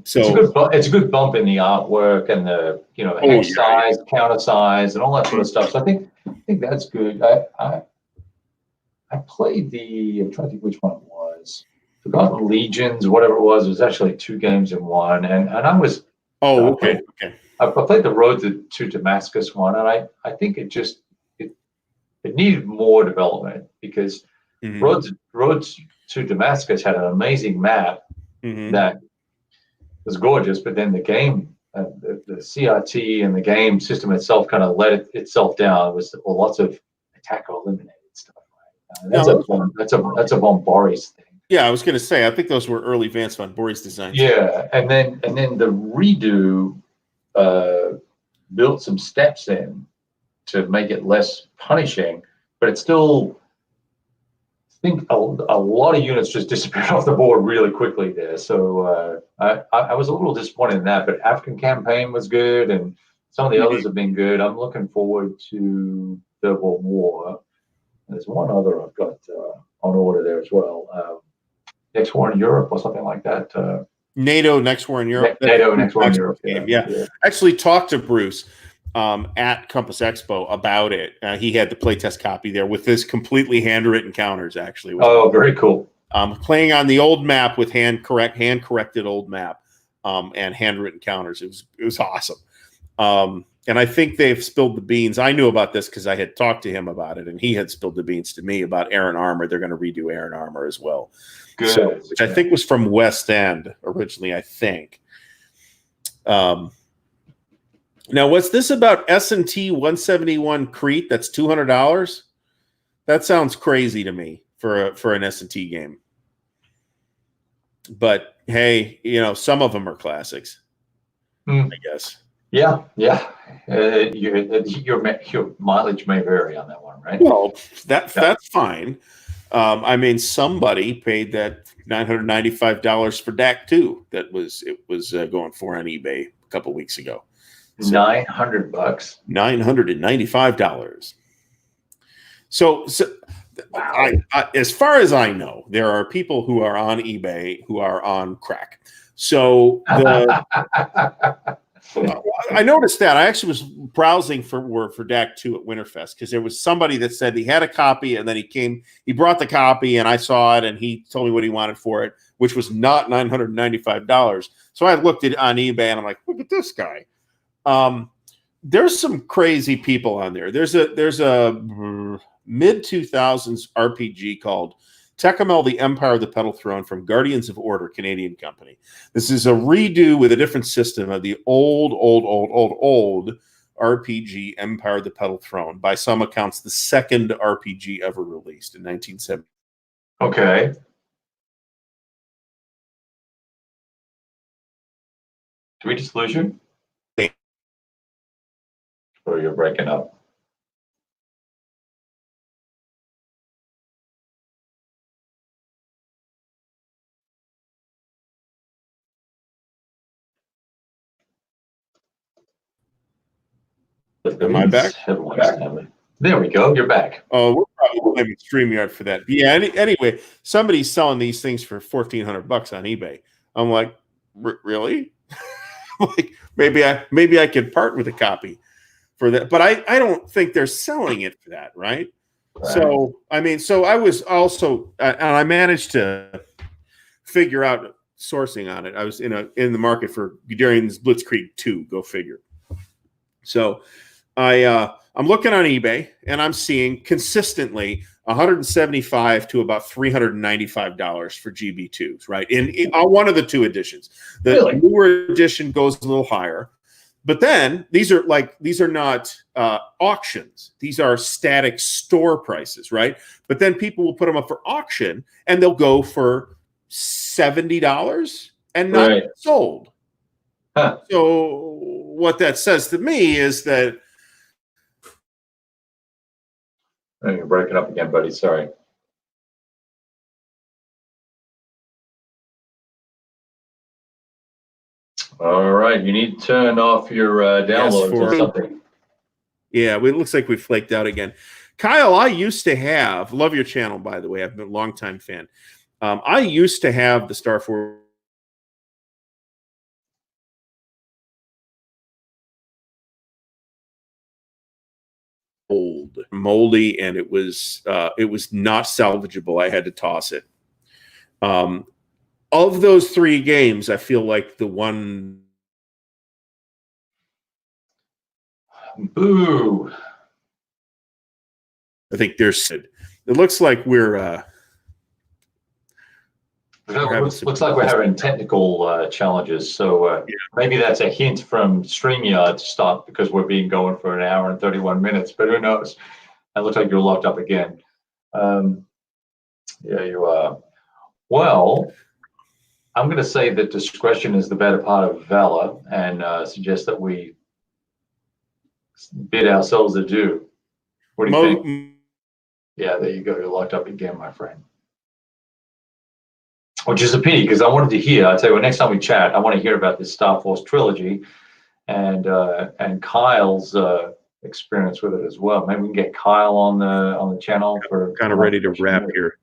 So it's a good bump in the artwork and the hex size, counter size, and all that sort of stuff. So I think that's good. I played I'm trying to think which one it was. Forgotten Legions, whatever it was. It was actually 2 games in one, and I was. Okay. I played the Road to Damascus one, and I think it needed more development because Roads to Damascus had an amazing map that was gorgeous, but then the game, the CRT and the game system itself kind of let itself down. It was lots of attack or eliminated stuff. That's a von Boris thing. Yeah, I was going to say I think those were early Vance von Boris designs. Yeah, and then the redo built some steps in to make it less punishing, but it's still. I think a lot of units just disappeared off the board really quickly there. So I was a little disappointed in that. But African Campaign was good, and some of the others have been good. I'm looking forward to Third World War. There's one other I've got on order there as well. Next War in Europe or something like that. NATO Next War in Europe. NATO Next War in Europe. Yeah. I actually talked to Bruce at Compass Expo about it. He had the playtest copy there with this completely handwritten counters. Actually, very cool. Playing on the old map with hand corrected old map and handwritten counters. It was awesome. And I think they've spilled the beans. I knew about this because I had talked to him about it, and he had spilled the beans to me about Aaron Armour. They're going to redo Aaron Armour as well. Good. So, which I think was from West End originally, I think. Now, what's this about S&T 171 Crete? That's $200? That sounds crazy to me for an S&T game. But, hey, some of them are classics, I guess. Yeah. Your mileage may vary on that one, right? Well, that's fine. I mean, somebody paid that $995 for DAC 2 that it was going for on eBay a couple weeks ago. So, $900. $995. So wow. As far as I know, there are people who are on eBay who are on crack. So I noticed that. I actually was browsing for DAC 2 at Winterfest because there was somebody that said he had a copy, and then he brought the copy, and I saw it, and he told me what he wanted for it, which was not $995. So I looked it on eBay, and I'm like, look at this guy. There's some crazy people on there. There's a mid-2000s RPG called Tecumel, the Empire of the Petal Throne from Guardians of Order, Canadian company. This is a redo with a different system of the old RPG Empire of the Petal Throne. By some accounts, the second RPG ever released in 1970. Okay. Did we just lose you? Or you're breaking up? Am I back? There we go. You're back. Oh, we're probably blaming StreamYard for that. Yeah. Anyway, somebody's selling these things for $1,400 on eBay. I'm like, really? Like maybe I could part with a copy for that, but I don't think they're selling it for that, right? So I mean, so I was also and I managed to figure out sourcing on it. I was in the market for Guderian's Blitzkrieg 2, go figure. So I'm looking on eBay and I'm seeing consistently $175 to about $395 for GB2s, right? In one of the two editions. The Really? newer edition goes a little higher, but then these are not auctions. These are static store prices, right? But then people will put them up for auction and they'll go for $70 and not sold. Huh. So what that says to me is that you're breaking up again, buddy. Sorry. All right, you need to turn off your downloads or something. Yeah, it looks like we flaked out again. Kyle, I used to have, love your channel, by the way. I've been a longtime fan. I used to have the Star Force old, moldy, and it was not salvageable. I had to toss it. Of those three games, I feel like the one. Boo. I think there's. It looks like we're. Looks like we're having technical challenges. So maybe that's a hint from StreamYard to stop because we're being going for an hour and 31 minutes. But who knows? It looks like you're locked up again. Yeah, you are. Well, I'm going to say that discretion is the better part of valor, and suggest that we bid ourselves adieu. What do you think? Yeah, there you go. You're locked up again, my friend. Which is a pity because I wanted to hear. I'll tell you what. Next time we chat, I want to hear about this Star Force trilogy, and Kyle's experience with it as well. Maybe we can get Kyle on the channel for. Kind of ready to wrap here.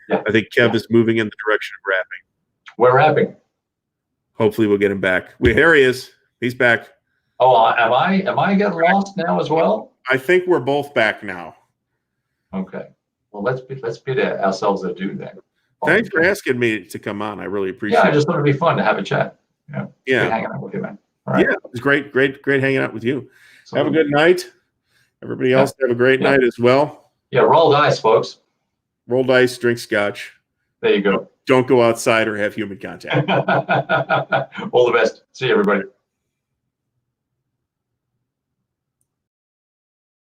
I think Kev is moving in the direction of wrapping. We're wrapping. Hopefully, we'll get him back. Here he is. He's back. Oh, am I getting lost now as well? I think we're both back now. Okay. Well, let's bid ourselves adieu then. Thanks for asking me to come on. I really appreciate it. Yeah, I just thought it'd be fun to have a chat. Yeah. Good hanging out with you, man. All right. Yeah, it was great hanging out with you. So, have a good night. Everybody else have a great night as well. Yeah, roll dice, folks. Roll dice, drink scotch. There you go. Don't go outside or have human contact. All the best. See you, everybody.